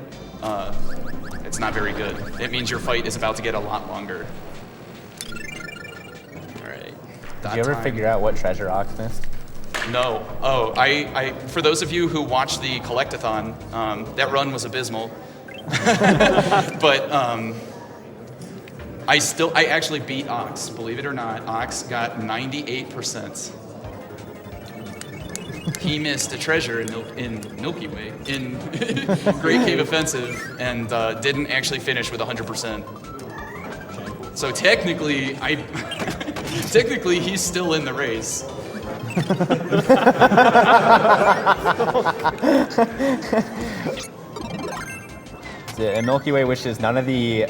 it's not very good. It means your fight is about to get a lot longer. All right. Did you ever figure out what treasure Ox missed? No. Oh, I for those of you who watched the Collectathon, that run was abysmal. But I actually beat Ox, believe it or not. Ox got 98%. He missed a treasure in Milky Way, in Great Cave Offensive, and didn't actually finish with 100%. So technically, technically he's still in the race. In Milky Way Wishes, none of the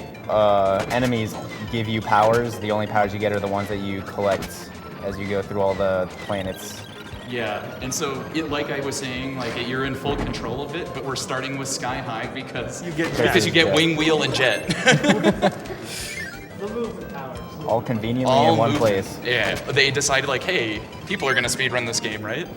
enemies give you powers. The only powers you get are the ones that you collect as you go through all the planets. Yeah, and so like I was saying, like you're in full control of it, but we're starting with Sky High because you get Wing, Wheel, and Jet. The movement powers. All conveniently in one place. Yeah, they decided like, hey, people are gonna speedrun this game, right?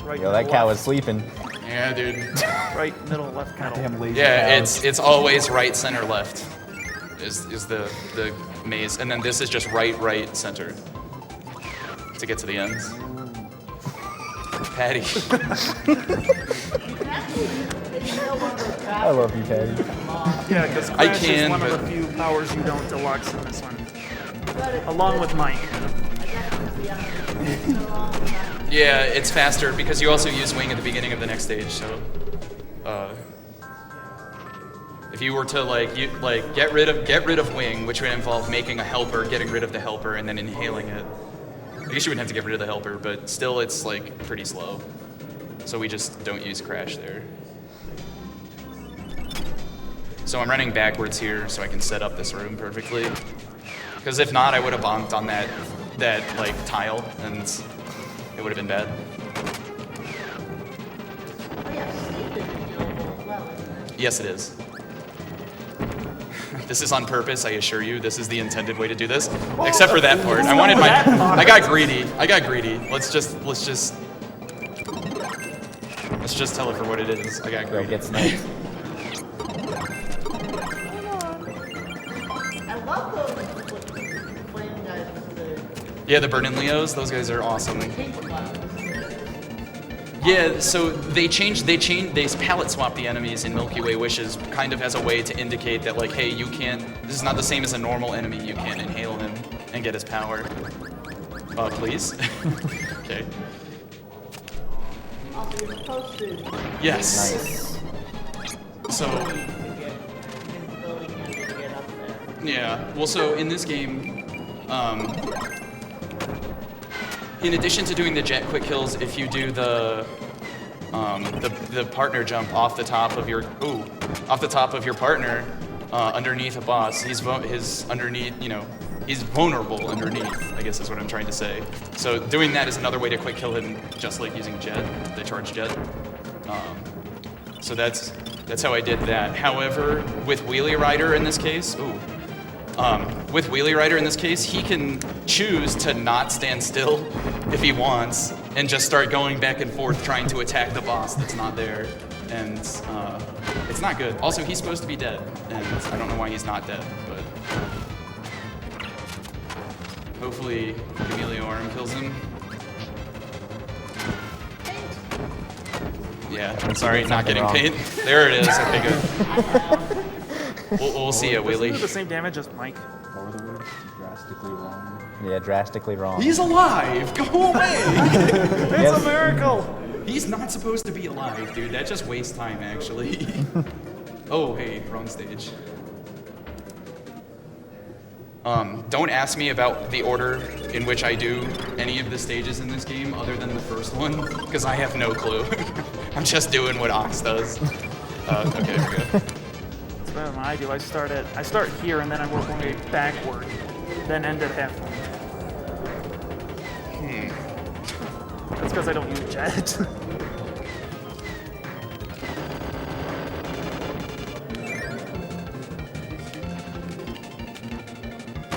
Right, Yo, that cow was sleeping. Yeah, dude. Right, middle, left, middle. Damn lazy Yeah, cows. it's always right, center, left. Is the maze, and then this is just right, center to get to the ends. Patty. I love you, Teddy. Yeah, because I Crash can, is one but- of the few powers you don't deluxe in this one. Along with Mike. Yeah, it's faster because you also use Wing at the beginning of the next stage. So, if you were to get rid of Wing, which would involve making a helper, getting rid of the helper, and then inhaling it. I guess you wouldn't have to get rid of the helper, but still, it's like pretty slow. So we just don't use Crash there. So I'm running backwards here so I can set up this room perfectly. Because if not, I would have bonked on that like tile, and it would have been bad. Yes, it is. This is on purpose, I assure you. This is the intended way to do this. Except for that part. I got greedy. Let's just tell it for what it is. I got Go greedy. get sniped. I love those flame guys with the Yeah, the Burnin' Leos, those guys are awesome. pink ones. Yeah, so they palette swap the enemies in Milky Way Wishes kind of as a way to indicate that like, hey, this is not the same as a normal enemy. You can't inhale him and get his power. Please? Okay. Also, you're supposed to Yes. Nice. So, invisibly get up there. yeah. Well, so in this game, in addition to doing the jet quick kills, if you do the partner jump off the top of your partner underneath a boss, he's vulnerable underneath, I guess is what I'm trying to say. So doing that is another way to quick kill him, just like using jet, the charge jet. So that's how I did that. However, with Wheelie Rider in this case, With Wheelie Rider in this case, he can choose to not stand still if he wants and just start going back and forth trying to attack the boss that's not there. And it's not good. Also, he's supposed to be dead, and I don't know why he's not dead, but hopefully Chameleon kills him. Yeah, I'm sorry, not getting paid. There it is. Okay, good. We'll see ya, Doesn't Wheelie. do the same damage as Mike. What were the words? Drastically wrong. Yeah, drastically wrong. He's alive! Go away! It's a miracle! He's not supposed to be alive, dude. That just wastes time, actually. Oh, hey, wrong stage. Don't ask me about the order in which I do any of the stages in this game other than the first one, because I have no clue. I'm just doing what Ox does. Okay, we're good. It's better than I do. I start here and then I work my way backward, then end at halfway. That's because I don't use jet.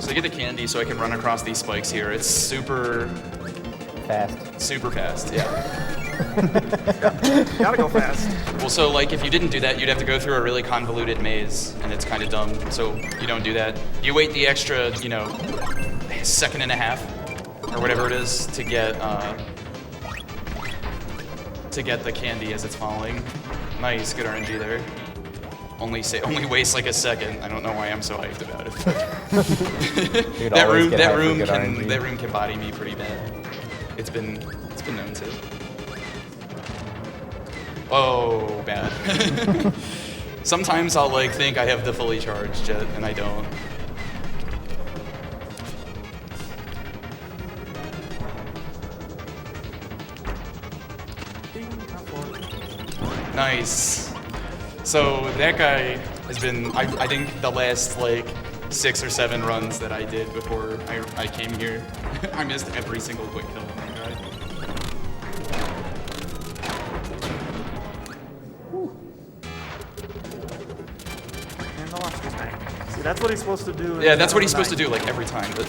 So I get the candy so I can run across these spikes here. It's super fast, yeah. Gotta go fast. Well, so like if you didn't do that, you'd have to go through a really convoluted maze, and it's kind of dumb. So you don't do that. You wait the extra, second and a half or whatever it is to get the candy as it's falling. Nice, good RNG there. Only waste like a second. I don't know why I'm so hyped about it. Dude, that always room get hyped for good RNG. that room can body me pretty bad. It's been known to. Oh, bad. Sometimes I'll think I have the fully charged jet and I don't. Nice. So that guy has been, I think the last 6 or 7 runs that I did before I came here, I missed every single quick kill on that guy. And the last one back. See, that's what he's supposed to do. Yeah, that's what he's supposed to do every time, but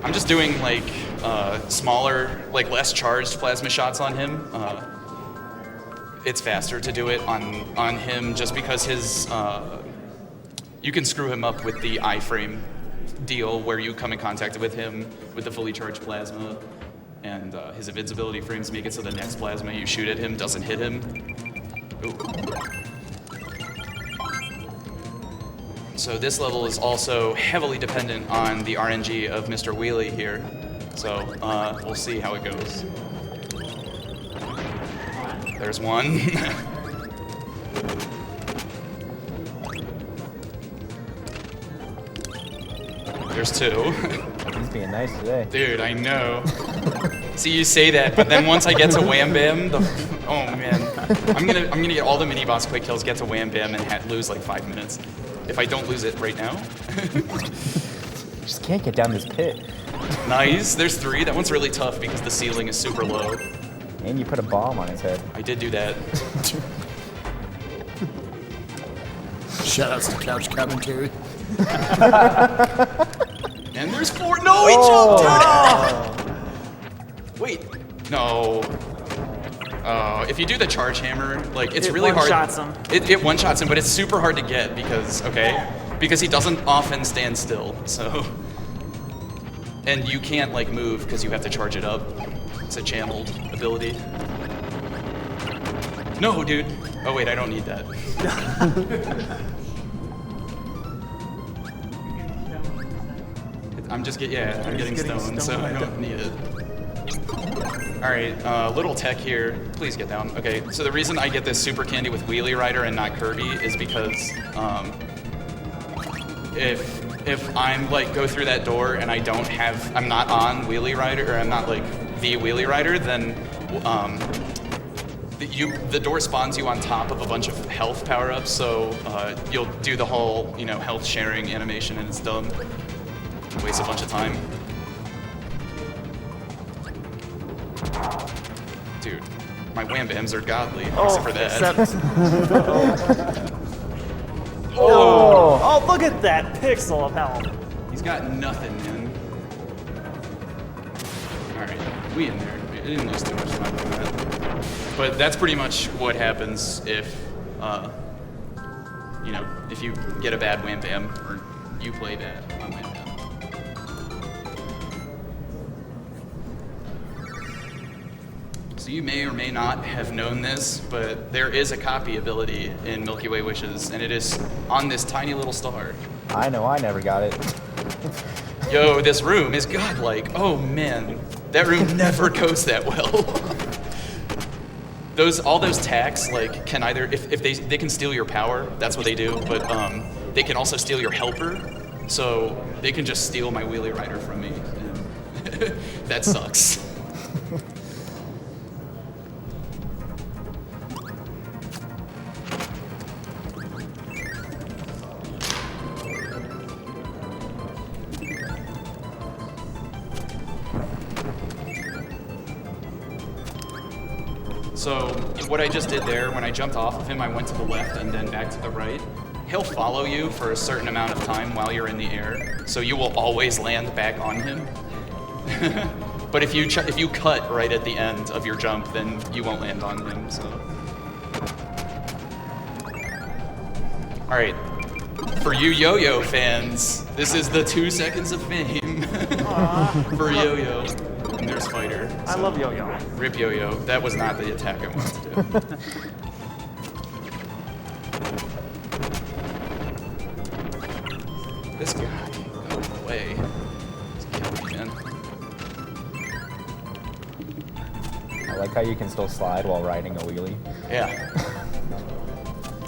I'm just doing smaller, less charged plasma shots on him. It's faster to do it on him just because his you can screw him up with the iframe deal where you come in contact with him with the fully charged plasma, and his invincibility frames make it so the next plasma you shoot at him doesn't hit him. Ooh. So this level is also heavily dependent on the RNG of Mr. Wheelie here. So we'll see how it goes. There's one. There's 2. He's being nice today. Dude, I know. See, you say that, but then once I get to Wham Bam, oh man, I'm gonna get all the mini boss quick kills, get to Wham Bam, and lose 5 minutes. If I don't lose it right now. Just can't get down this pit. Nice. There's 3. That one's really tough because the ceiling is super low. And you put a bomb on his head. I did do that. Shoutouts to couch commentary. And there's 4. No, he jumped, dude! Wait. No. If you do the charge hammer, it's really hard. One-shots him. It one-shots him, but it's super hard to get because he doesn't often stand still, so. And you can't move because you have to charge it up. It's a channeled ability. No, dude. Oh wait, I don't need that. I'm getting stoned, so I don't need it. All right, little tech here. Please get down. Okay, so the reason I get this super candy with Wheelie Rider and not Kirby is because if I'm go through that door and I'm not on Wheelie Rider, or I'm not the Wheelie Rider, then the door spawns you on top of a bunch of health power-ups, so you'll do the whole health sharing animation and it's dumb. Waste a bunch of time. Dude, my Wham Bams are godly, except for that. Oh, look at that pixel of health. He's got nothing, man. Alright, we in there. I didn't lose too much time on that. But that's pretty much what happens if, you know, if you get a bad Wham Bam, or you play bad on Wham Bam. So you may or may not have known this, but there is a copy ability in Milky Way Wishes, and it is on this tiny little star. I know, I never got it. Yo, this room is godlike. Oh man, that room never goes that well. All those tacks, like, can either, if they can steal your power, that's what they do, but they can also steal your helper, so they can just steal my wheelie rider from me. And that sucks. So what I just did there, when I jumped off of him, I went to the left and then back to the right. He'll follow you for a certain amount of time while you're in the air, so you will always land back on him. But if you cut right at the end of your jump, then you won't land on him. So, all right, for you Yo-Yo fans, this is the 2 seconds of fame for Yo-Yo. And there's Fighter. I love Yo-Yo. Rip Yo-Yo. That was not the attack I wanted to do. This guy, go away. He's killing me, man. I like how you can still slide while riding a wheelie. Yeah.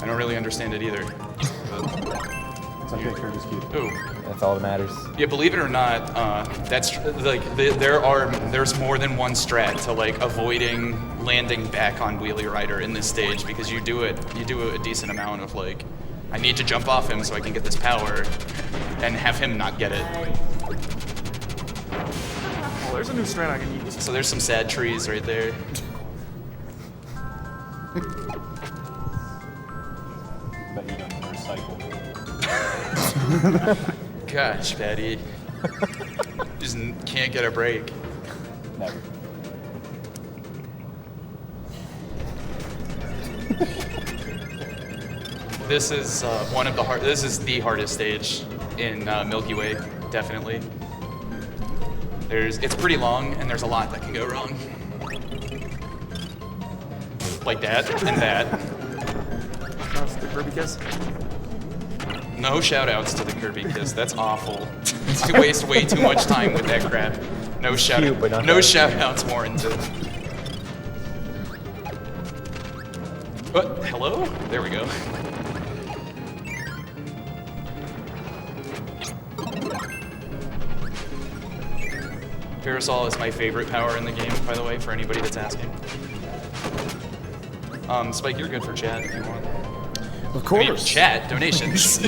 I don't really understand it either. It's okay, Kirby's cute. Ooh. That's all that matters. Yeah, believe it or not, that's like there's more than one strat to like avoiding landing back on Wheelie Rider in this stage, because you do a decent amount of like, I need to jump off him so I can get this power, and have him not get it. Oh, there's a new strat I can use. So there's some sad trees right there. Bet you don't recycle. Gosh, Patty. Just can't get a break. Never. This is this is the hardest stage in Milky Way, definitely. It's pretty long, and there's a lot that can go wrong. Like that, and that. That's the Kirby kiss. No shout-outs to the Kirby kiss, that's awful. You waste way too much time with that crap. No shout-outs warranted. What, hello? There we go. Parasol is my favorite power in the game, by the way, for anybody that's asking. Spike, you're good for chat if you want. Of I mean, course. chat, donations.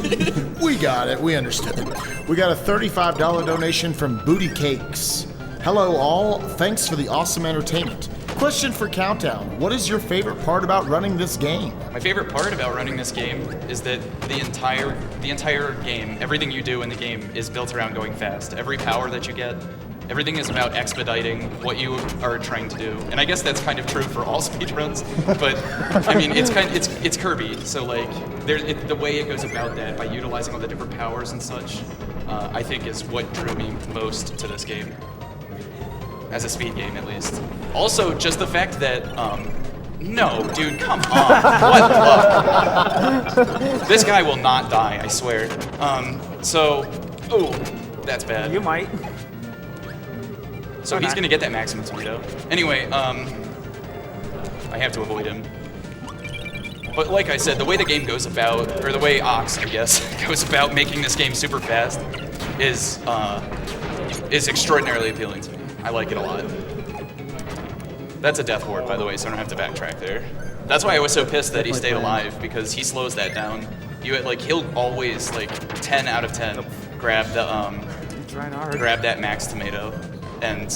We got it. We understood. We got a $35 donation from Booty Cakes. Hello, all. Thanks for the awesome entertainment. Question for Countdown. What is your favorite part about running this game? My favorite part about running this game is that the entire game, everything you do in the game is built around going fast. Every power that you get, everything is about expediting what you are trying to do. And I guess that's kind of true for all speedruns, but I mean, it's Kirby, so like, the way it goes about that, by utilizing all the different powers and such, I think is what drew me most to this game. As a speed game, at least. Also, just the fact that, no, dude, come on. What luck? This guy will not die, I swear. Oh, that's bad. You might. So he's gonna get that maximum tomato. Anyway, I have to avoid him. But like I said, the way the game goes about, or the way Ox, I guess, goes about making this game super fast is extraordinarily appealing to me. I like it a lot. That's a death ward, by the way, so I don't have to backtrack there. That's why I was so pissed that he stayed alive, because he slows that down. He'll always, like, 10 out of 10 grab that max tomato, and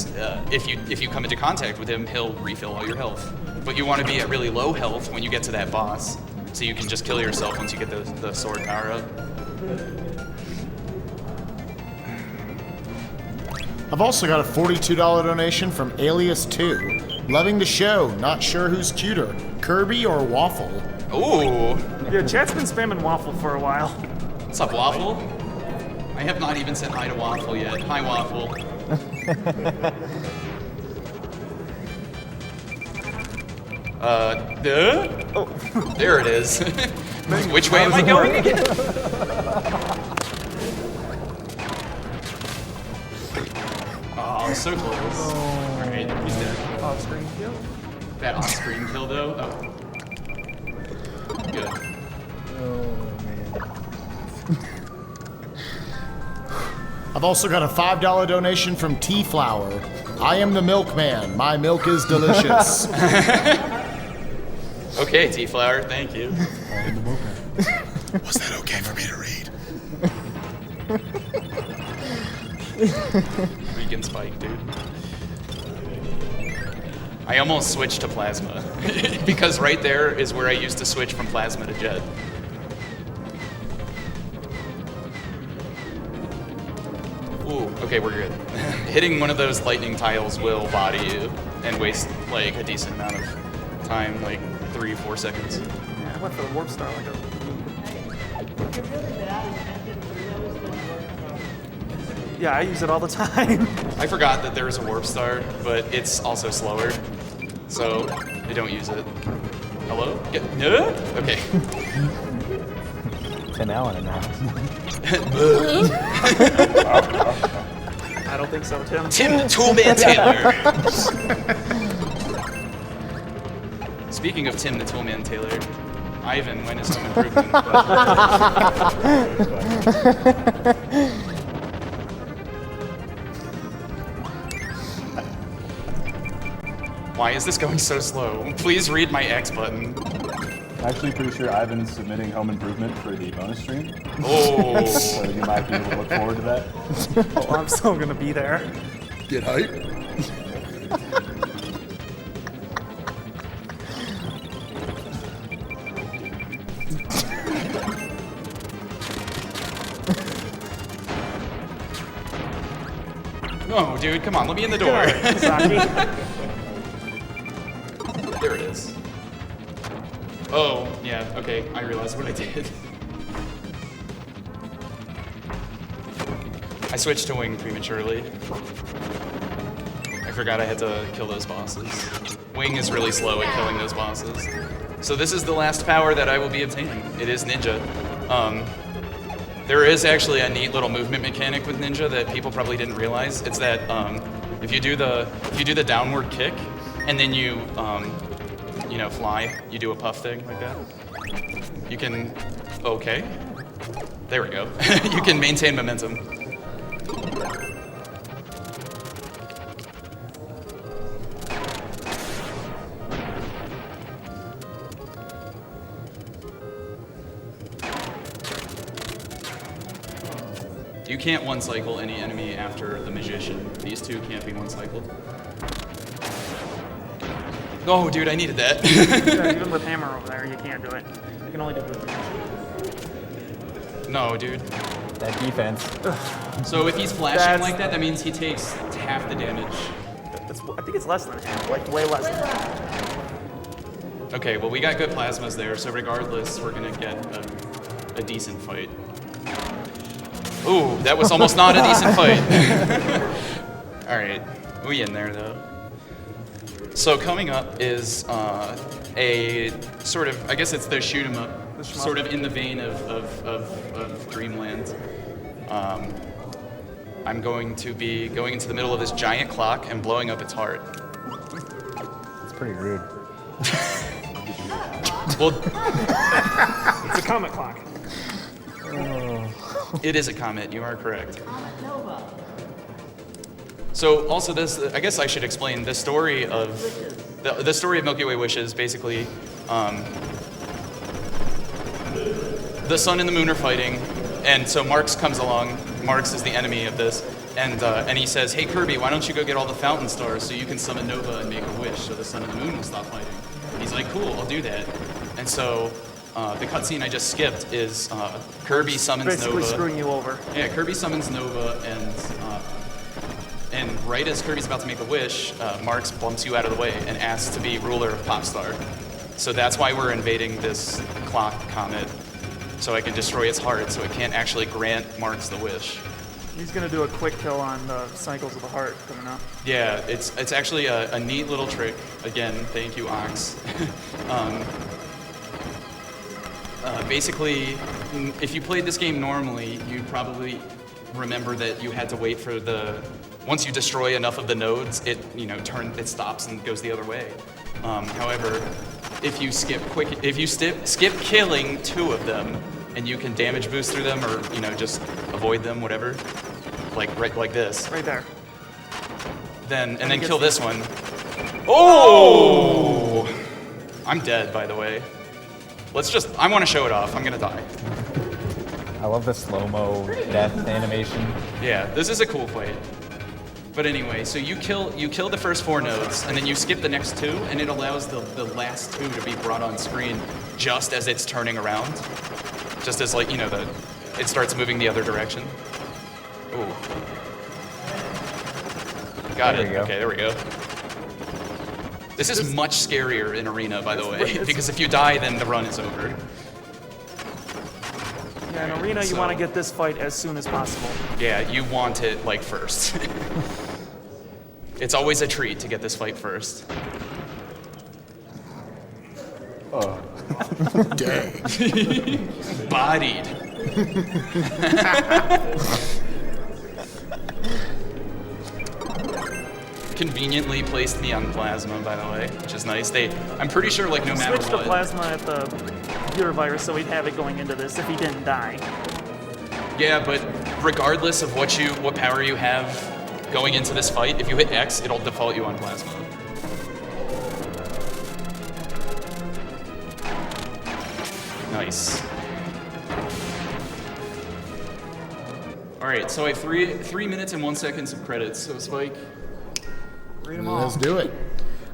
if you come into contact with him, he'll refill all your health. But you want to be at really low health when you get to that boss, so you can just kill yourself once you get the sword power up. I've also got a $42 donation from Alias2. Loving the show, not sure who's cuter, Kirby or Waffle. Ooh, Yeah, chat's been spamming Waffle for a while. what's up, Waffle? I have not even said hi to Waffle yet. Hi, Waffle. Oh. There it is. Which way am I going again? Oh, so close. Alright, he's dead. Off-screen kill. That off-screen kill, though. Oh. Good. I've also got a $5 donation from T-Flower. I am the milkman. My milk is delicious. Okay, T-Flower, thank you. Was that okay for me to read? Vegan Spike, dude. I almost switched to Plasma. Because right there is where I used to switch from Plasma to Jet. Ooh, okay, we're good. Hitting one of those lightning tiles will body you and waste like a decent amount of time, like 3-4 seconds. Yeah, I went for the warp star like a. If you're really bad and didn't realize that worked, Yeah, I use it all the time. I forgot that there is a warp star, but it's also slower, so I don't use it. Hello? No? Okay. Tim Allen in the house. I don't think so, Tim. Tim the Toolman Taylor. Speaking of Tim the Toolman Taylor, Ivan, when is home improvement? Why is this going so slow? Please read my X button. Actually, pretty sure Ivan's submitting Home Improvement for the bonus stream, Oh. so you might be able to look forward to that. Oh, I'm still gonna be there. Get hype. No, dude, come on, let me in the door. Saki. There it is. Oh, yeah, okay, I realized what I did. I switched to Wing prematurely. I forgot I had to kill those bosses. Wing is really slow at killing those bosses. So this is the last power that I will be obtaining. It is Ninja. There is actually a neat little movement mechanic with Ninja that people probably didn't realize. It's that if you do the downward kick and then you fly, you do a puff thing like that. You can, okay, there we go. You can maintain momentum. You can't one-cycle any enemy after the Magician. These two can't be one-cycled. Oh, dude, I needed that. Yeah, even with hammer over there, you can't do it. You can only do it. No, dude. That defense. So if he's flashing That's- like that, that means he takes half the damage. I think it's less than half, like way less than half. Okay, well, we got good plasmas there, so regardless, we're gonna get a decent fight. Ooh, that was almost not a decent fight. All right, we in there though. So coming up is a sort of, I guess it's the shoot 'em up, sort of in the vein of Dreamland. I'm going to be going into the middle of this giant clock and blowing up its heart. It's pretty rude. Well, It's a comet clock. it is a comet, you are correct. Comet Nova. So also this, I guess I should explain the story of the story of Milky Way Wishes. Basically, the sun and the moon are fighting, and so Marx comes along. Marx is the enemy of this, and he says, "Hey Kirby, why don't you go get all the fountain stars so you can summon Nova and make a wish so the sun and the moon will stop fighting?" And he's like, "Cool, I'll do that." And so the cutscene I just skipped is Kirby summons Basically Nova. screwing you over. Yeah, Kirby summons Nova, and right as Kirby's about to make the wish, Marks bumps you out of the way and asks to be ruler of Popstar. So that's why we're invading this clock comet, so I can destroy its heart, so it can't actually grant Marks the wish. He's gonna do a quick kill on the Cycles of the Heart coming up. Yeah, it's actually a neat little trick. Again, thank you, Ox. Basically, if you played this game normally, you'd probably remember that you had to wait for once you destroy enough of the nodes, it stops and goes the other way. However, if you skip killing 2 of them, and you can damage boost through them, or just avoid them, whatever, like this. Right there. And then kill this one. Oh! I'm dead, by the way. I want to show it off. I'm gonna die. I love the slow-mo death animation. Yeah, this is a cool fight. But anyway, so you kill the first 4 nodes, and then you skip the next 2, and it allows the last 2 to be brought on screen just as it's turning around. Just as it starts moving the other direction. Ooh. Got it. Okay, there we go. This is much scarier in Arena, by the way, because if you die, then the run is over. Yeah, in Arena, you want to get this fight as soon as possible. Yeah, you want it, first. It's always a treat to get this fight first. Oh. Dang. Bodied. Conveniently placed me on plasma, by the way, which is nice. I'm pretty sure, no matter Switched to what. plasma at the computer virus, so he'd have it going into this if he didn't die. Yeah, but regardless of what power you have going into this fight, if you hit X, it'll default you on plasma. Nice. All right, so I have 3 minutes and 1 second of credits. So Spike, read them all. Let's do it.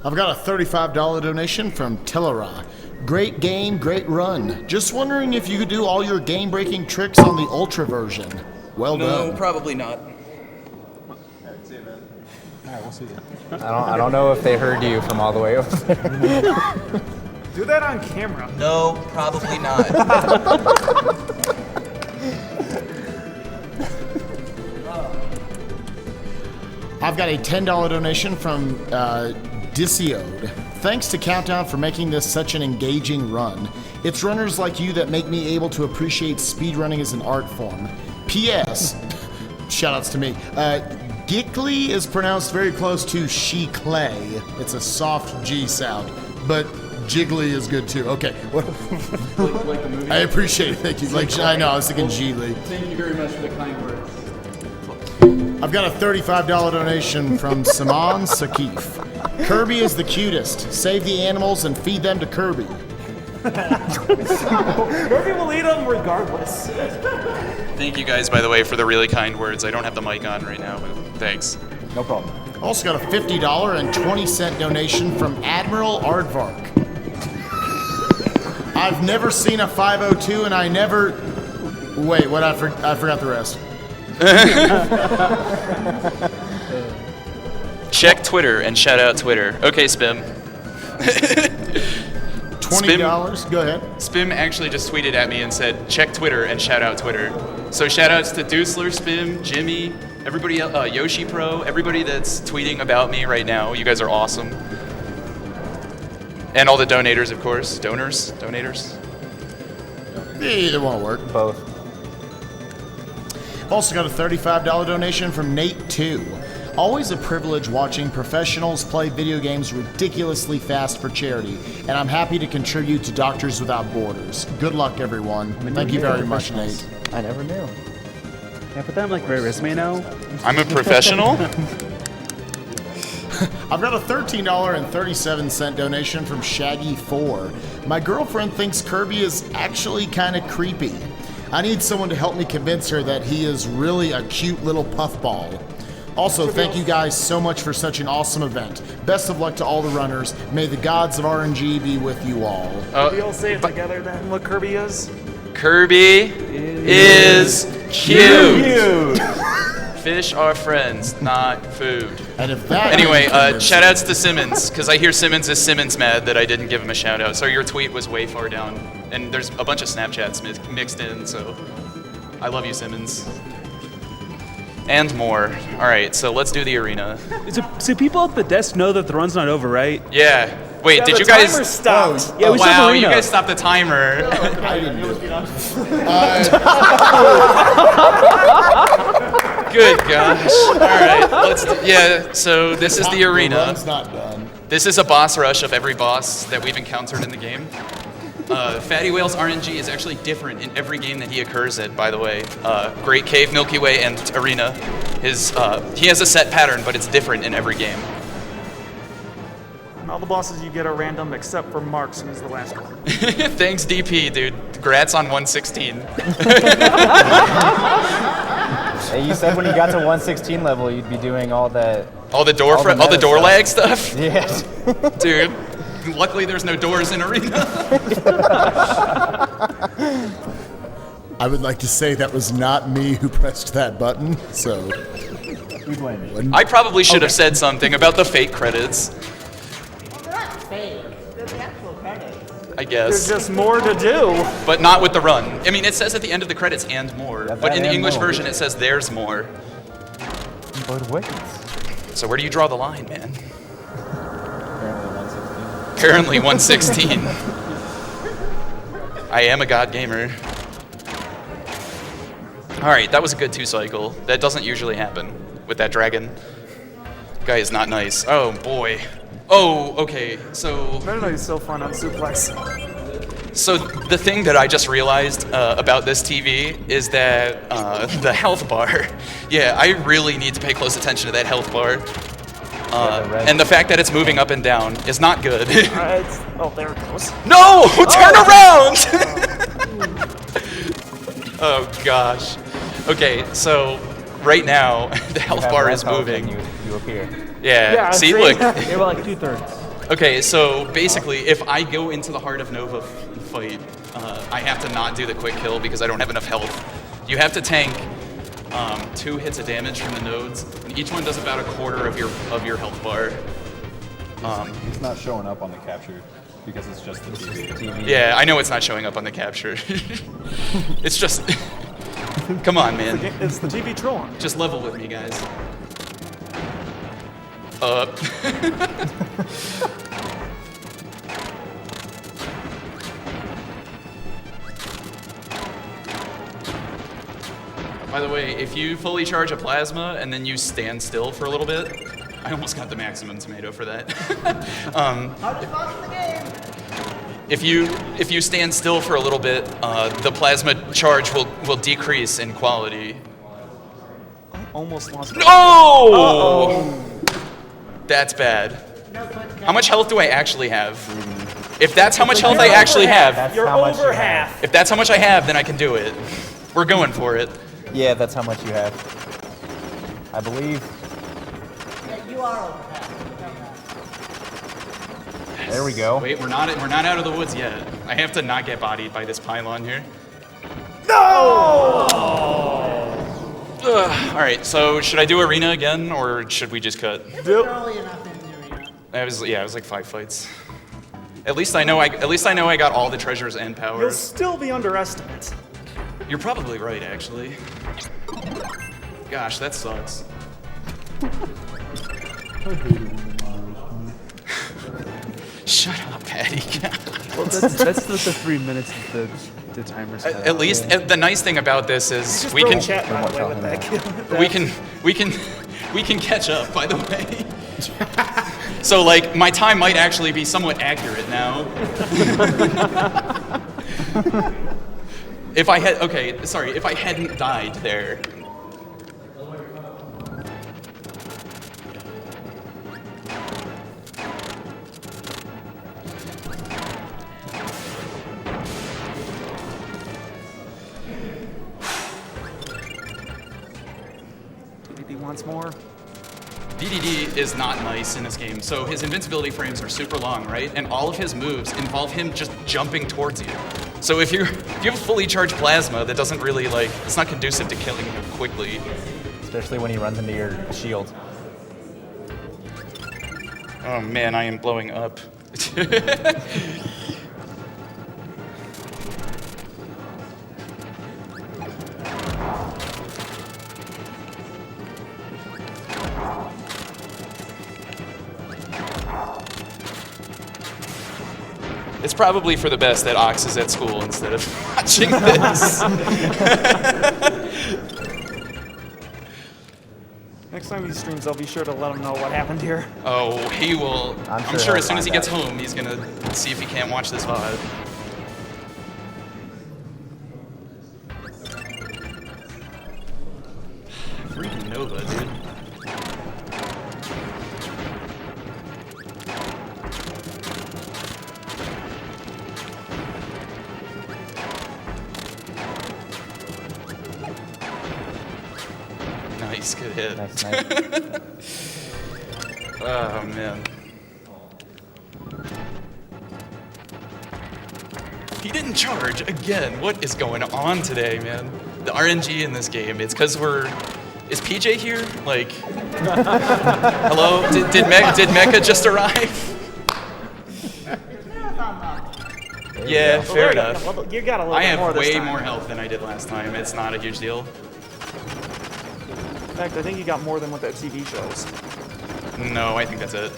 I've got a $35 donation from Tellera. Great game, great run. Just wondering if you could do all your game-breaking tricks on the Ultra version. Well done. No, probably not. Alright, we'll see you. I don't know if they heard you from all the way over there. Do that on camera. No, probably not. I've got a $10 donation from Disiode. Thanks to Countdown for making this such an engaging run. It's runners like you that make me able to appreciate speedrunning as an art form. P.S. Shoutouts to me. Giggly is pronounced very close to she clay. It's a soft G sound, but jiggly is good too. Okay. Like the movie. I appreciate it. Thank you. I know. I was thinking Geely. Thank you very much for the kind words. I've got a $35 donation from Saman Sakif. Kirby is the cutest. Save the animals and feed them to Kirby. Kirby will eat them regardless. Thank you guys, by the way, for the really kind words. I don't have the mic on right now, but thanks. No problem. Also got a $50 and 20-cent donation from Admiral Aardvark. I've never seen a 502 and I never... Wait, what? I forgot the rest. Check Twitter and shout out Twitter. Okay, Spim. $20? Go ahead. Spim actually just tweeted at me and said, check Twitter and shout out Twitter. So shout outs to Dusler, Spim, Jimmy, everybody, Yoshi Pro, everybody that's tweeting about me right now. You guys are awesome. And all the donators, of course. Donators. Either won't work. Both. Also got a $35 donation from Nate2. Always a privilege watching professionals play video games ridiculously fast for charity, and I'm happy to contribute to Doctors Without Borders. Good luck, everyone. Thank you very much, Nate. I never knew. Can I put that on my resume now? I'm a professional? I've got a $13.37 donation from Shaggy4. My girlfriend thinks Kirby is actually kind of creepy. I need someone to help me convince her that he is really a cute little puffball. Also, thank you guys so much for such an awesome event. Best of luck to all the runners. May the gods of RNG be with you all. We all say it together then, what Kirby is. Kirby is cute. Fish are friends, not food. And if that Anyway, shout outs to Simmons, because I hear Simmons is Simmons mad that I didn't give him a shout out. So your tweet was way far down, and there's a bunch of Snapchats mixed in, so I love you, Simmons. And more. All right, so let's do the arena. So people at the desk know that the run's not over, right? Yeah. Wait, Yeah, did the you guys? timer stopped. Yeah, we stopped Wow, arena. you guys stopped the timer. I didn't do it. Good gosh. All right, let's. Yeah. So this is the The arena. run's not done. This is a boss rush of every boss that we've encountered in the game. Fatty Whale's RNG is actually different in every game that he occurs in, by the way. Great Cave, Milky Way, and Arena. He has a set pattern, but it's different in every game. And all the bosses you get are random except for Mark's, who's the last one. Thanks, DP, dude. Congrats on 116. Hey, you said when you got to 116 level, you'd be doing all that. All the door meta lag stuff? Yeah. Dude, luckily there's no doors in Arena. I would like to say that was not me who pressed that button, so. We blame you. I probably should have said something about the fake credits, Well, they're not fake. They're the actual credits. I There's guess. just more to do. But not with the run. I mean, it says at the end of the credits and more. Yeah, But in the and English more. version, it says there's more. But wait. So where do you draw the line, man? Apparently 116. Apparently 116. I am a god gamer. All right, that was a good 2-cycle. That doesn't usually happen with that dragon. Guy is not nice. Oh boy. Oh, okay. So Meta Knight is so fun on Suplex. the thing that I just realized about this TV is that the health bar. Yeah, I really need to pay close attention to that health bar. And the fact that it's moving up and down is not good. Oh, there it goes. No! Turn around! Oh gosh. Okay, so right now the health Have bar less is health moving. than You appear. Yeah. See, see? look. They were like 2/3. Okay, so basically, if I go into the Heart of Nova fight, I have to not do the quick kill because I don't have enough health. You have to tank 2 hits of damage from the nodes, and each one does about a quarter of your health bar. It's not showing up on the capture because it's just the TV. Yeah, I know it's not showing up on the capture. It's just, come on, man. It's the TV trolling. Just level with me, guys. By the way, if you fully charge a plasma and then you stand still for a little bit, I almost got the maximum tomato for that. Hardest boss in the game. If you stand still for a little bit, the plasma charge will decrease in quality. Almost lost. No! That's bad. How much health do I actually have? If that's how much health I actually have, That's You're how much over you have. half. if that's how much I have, then I can do it. We're going for it. Yeah, that's how much you have. I believe. Yeah, you are over half. There we go. Wait, we're not out of the woods yet. I have to not get bodied by this pylon here. No! All right, so should I do arena again, or should we just cut? Do- Early enough in the arena. It was like 5 fights. At least I know I got all the treasures and You'll powers. still be underestimated. You're probably right, actually. Gosh, that sucks. Shut up, Patty. Well, that's the 3 minutes that the timer's set. At least the nice thing about this is Just we throw can chat by the way with that. we can catch up. By the way. So like my time might actually be somewhat accurate now. If I hadn't died there. TDP wants more. DDD is not nice in this game. So his invincibility frames are super long, right? And all of his moves involve him just jumping towards you. So if you have fully charged plasma, that doesn't really like, it's not conducive to killing him quickly. Especially when he runs into your shield. Oh man, I am blowing up. It's probably for the best that Ox is at school instead of watching this. Next time he streams, I'll be sure to let him know what happened here. Oh, he will. I'm sure he'll as soon as he find gets out. home, he's gonna see if he can't watch this VOD. Freaking Nova, dude. Nice, good hit. Nice. Oh man. He didn't charge again. What is going on today, man? The RNG in this game. It's because Is PJ here? Like, hello? Did Mecha just arrive? Yeah, fair enough. You got a little I bit more have this way time. more health than I did last time. It's not a huge deal. In fact, I think you got more than what that TV shows. No, I think that's it.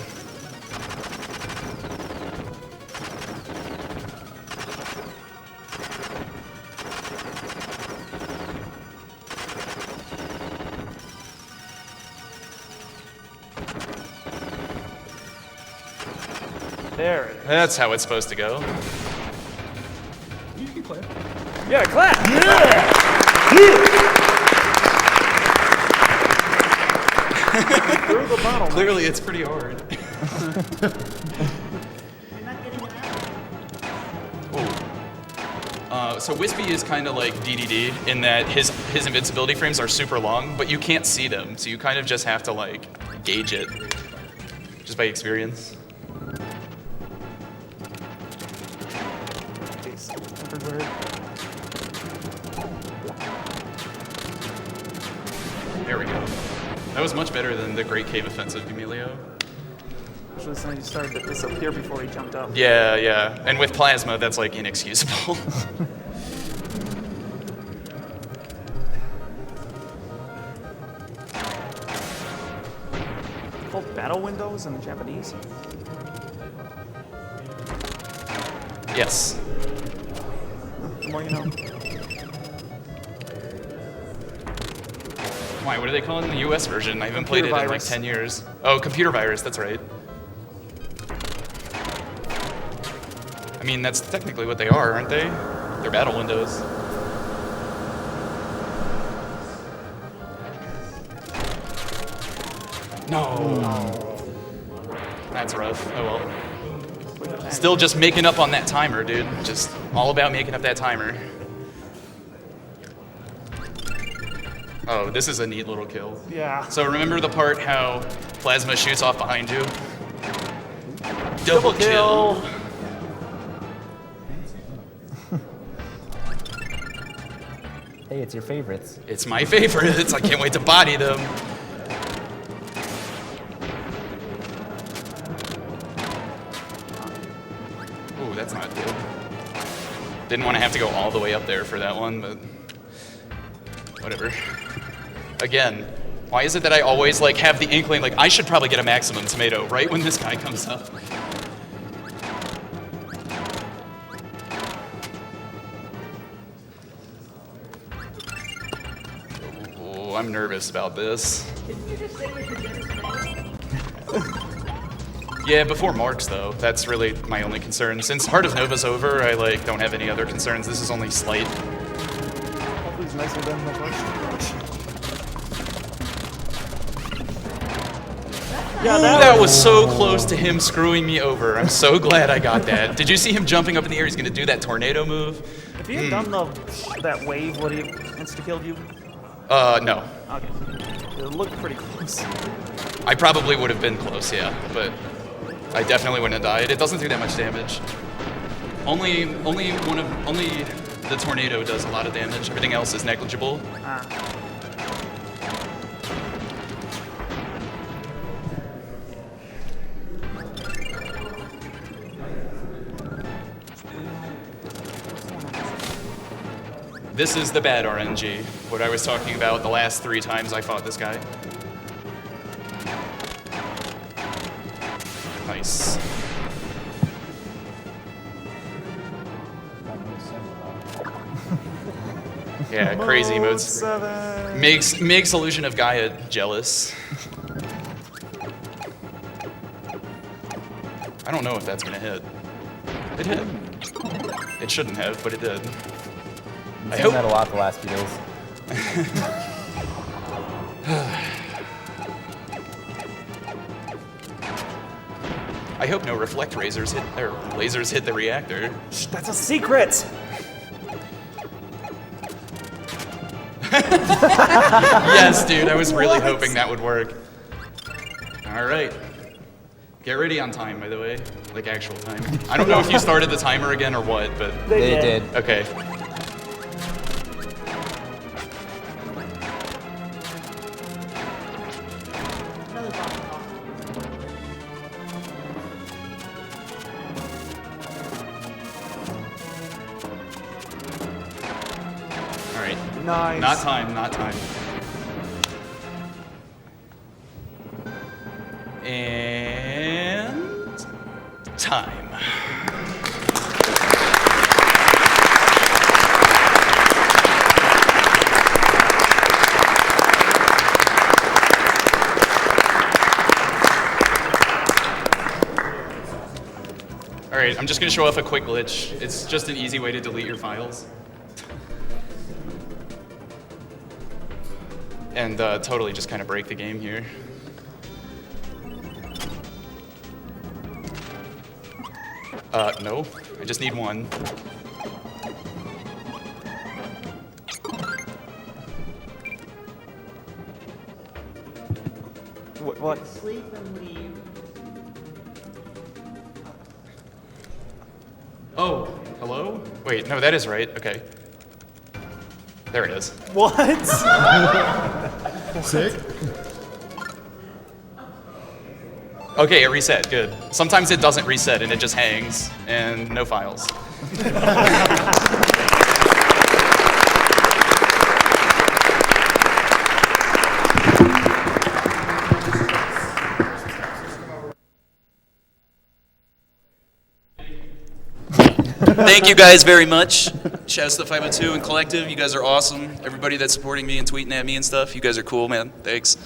There it is. That's how it's supposed to go. You can clap. Yeah, clap! Through the bottle. Clearly, it's pretty hard. You're not getting an apple. So Wispy is kind of like DDD in that his invincibility frames are super long, but you can't see them, so you kind of just have to like gauge it, just by experience. Everywhere. There we go. That was much better than the Great Cave Offensive, Emilio. Actually, so he started to disappear before he jumped up. Yeah, yeah. And with Plasma, that's like inexcusable. Called battle windows in Japanese. Yes. The more you know. Why, what do they call it in the US version? I haven't played it Computer in like virus. 10 years. Oh, computer virus, that's right. I mean, that's technically what they are, aren't they? They're battle windows. No. That's rough. Oh well. Still just making up on that timer, dude. Just all about making up that timer. Oh, this is a neat little kill. Yeah. So remember the part how Plasma shoots off behind you? Double kill! Hey, it's your favorites. It's my favorites. I can't wait to body them. Ooh, that's not good. Didn't want to have to go all the way up there for that one, but whatever. Again, why is it that I always like have the inkling like I should probably get a maximum tomato right when this guy comes up? Oh, I'm nervous about this. Didn't you just say you should get a tomato? Yeah, before Marks though. That's really my only concern. Since Heart of Nova's over, I like don't have any other concerns. This is only slight. Hopefully it's nicer than the first. Yeah, That was so close to him screwing me over. I'm so glad I got that. Did you see him jumping up in the air? He's gonna do that tornado move. If he had done that wave, would he have insta-killed you? No. Okay. It looked pretty close. I probably would have been close, yeah, but I definitely wouldn't have died. It doesn't do that much damage. Only the tornado does a lot of damage. Everything else is negligible. This is the bad RNG, what I was talking about the last 3 times I fought this guy. Nice. Yeah, crazy modes. Makes Illusion of Gaia jealous. I don't know if that's gonna hit. It hit. It shouldn't have, but it did. I've seen that a lot the last few days. I hope no reflect lasers hit the reactor. Shh, that's a secret! Yes, dude, I was really hoping that would work. All right. Get ready on time, by the way. Like actual time. I don't know if you started the timer again or what, but... They did. Okay. All right. Nice. Not time, not time. And time. All right, I'm just gonna show off a quick glitch. It's just an easy way to delete your files. And totally just kind of break the game here. No, I just need one. What? Sleep and leave. Oh, hello? Wait, no, that is right. Okay. There it is. What? Sick. Okay, it reset. Good. Sometimes it doesn't reset and it just hangs and no files. Thank you guys very much. Shouts to the 502 and Collective. You guys are awesome. Everybody that's supporting me and tweeting at me and stuff. You guys are cool, man. Thanks.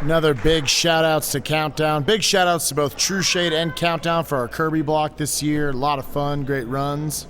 Another big shout outs to Countdown. Big shout outs to both True Shade and Countdown for our Kirby block this year. A lot of fun, great runs.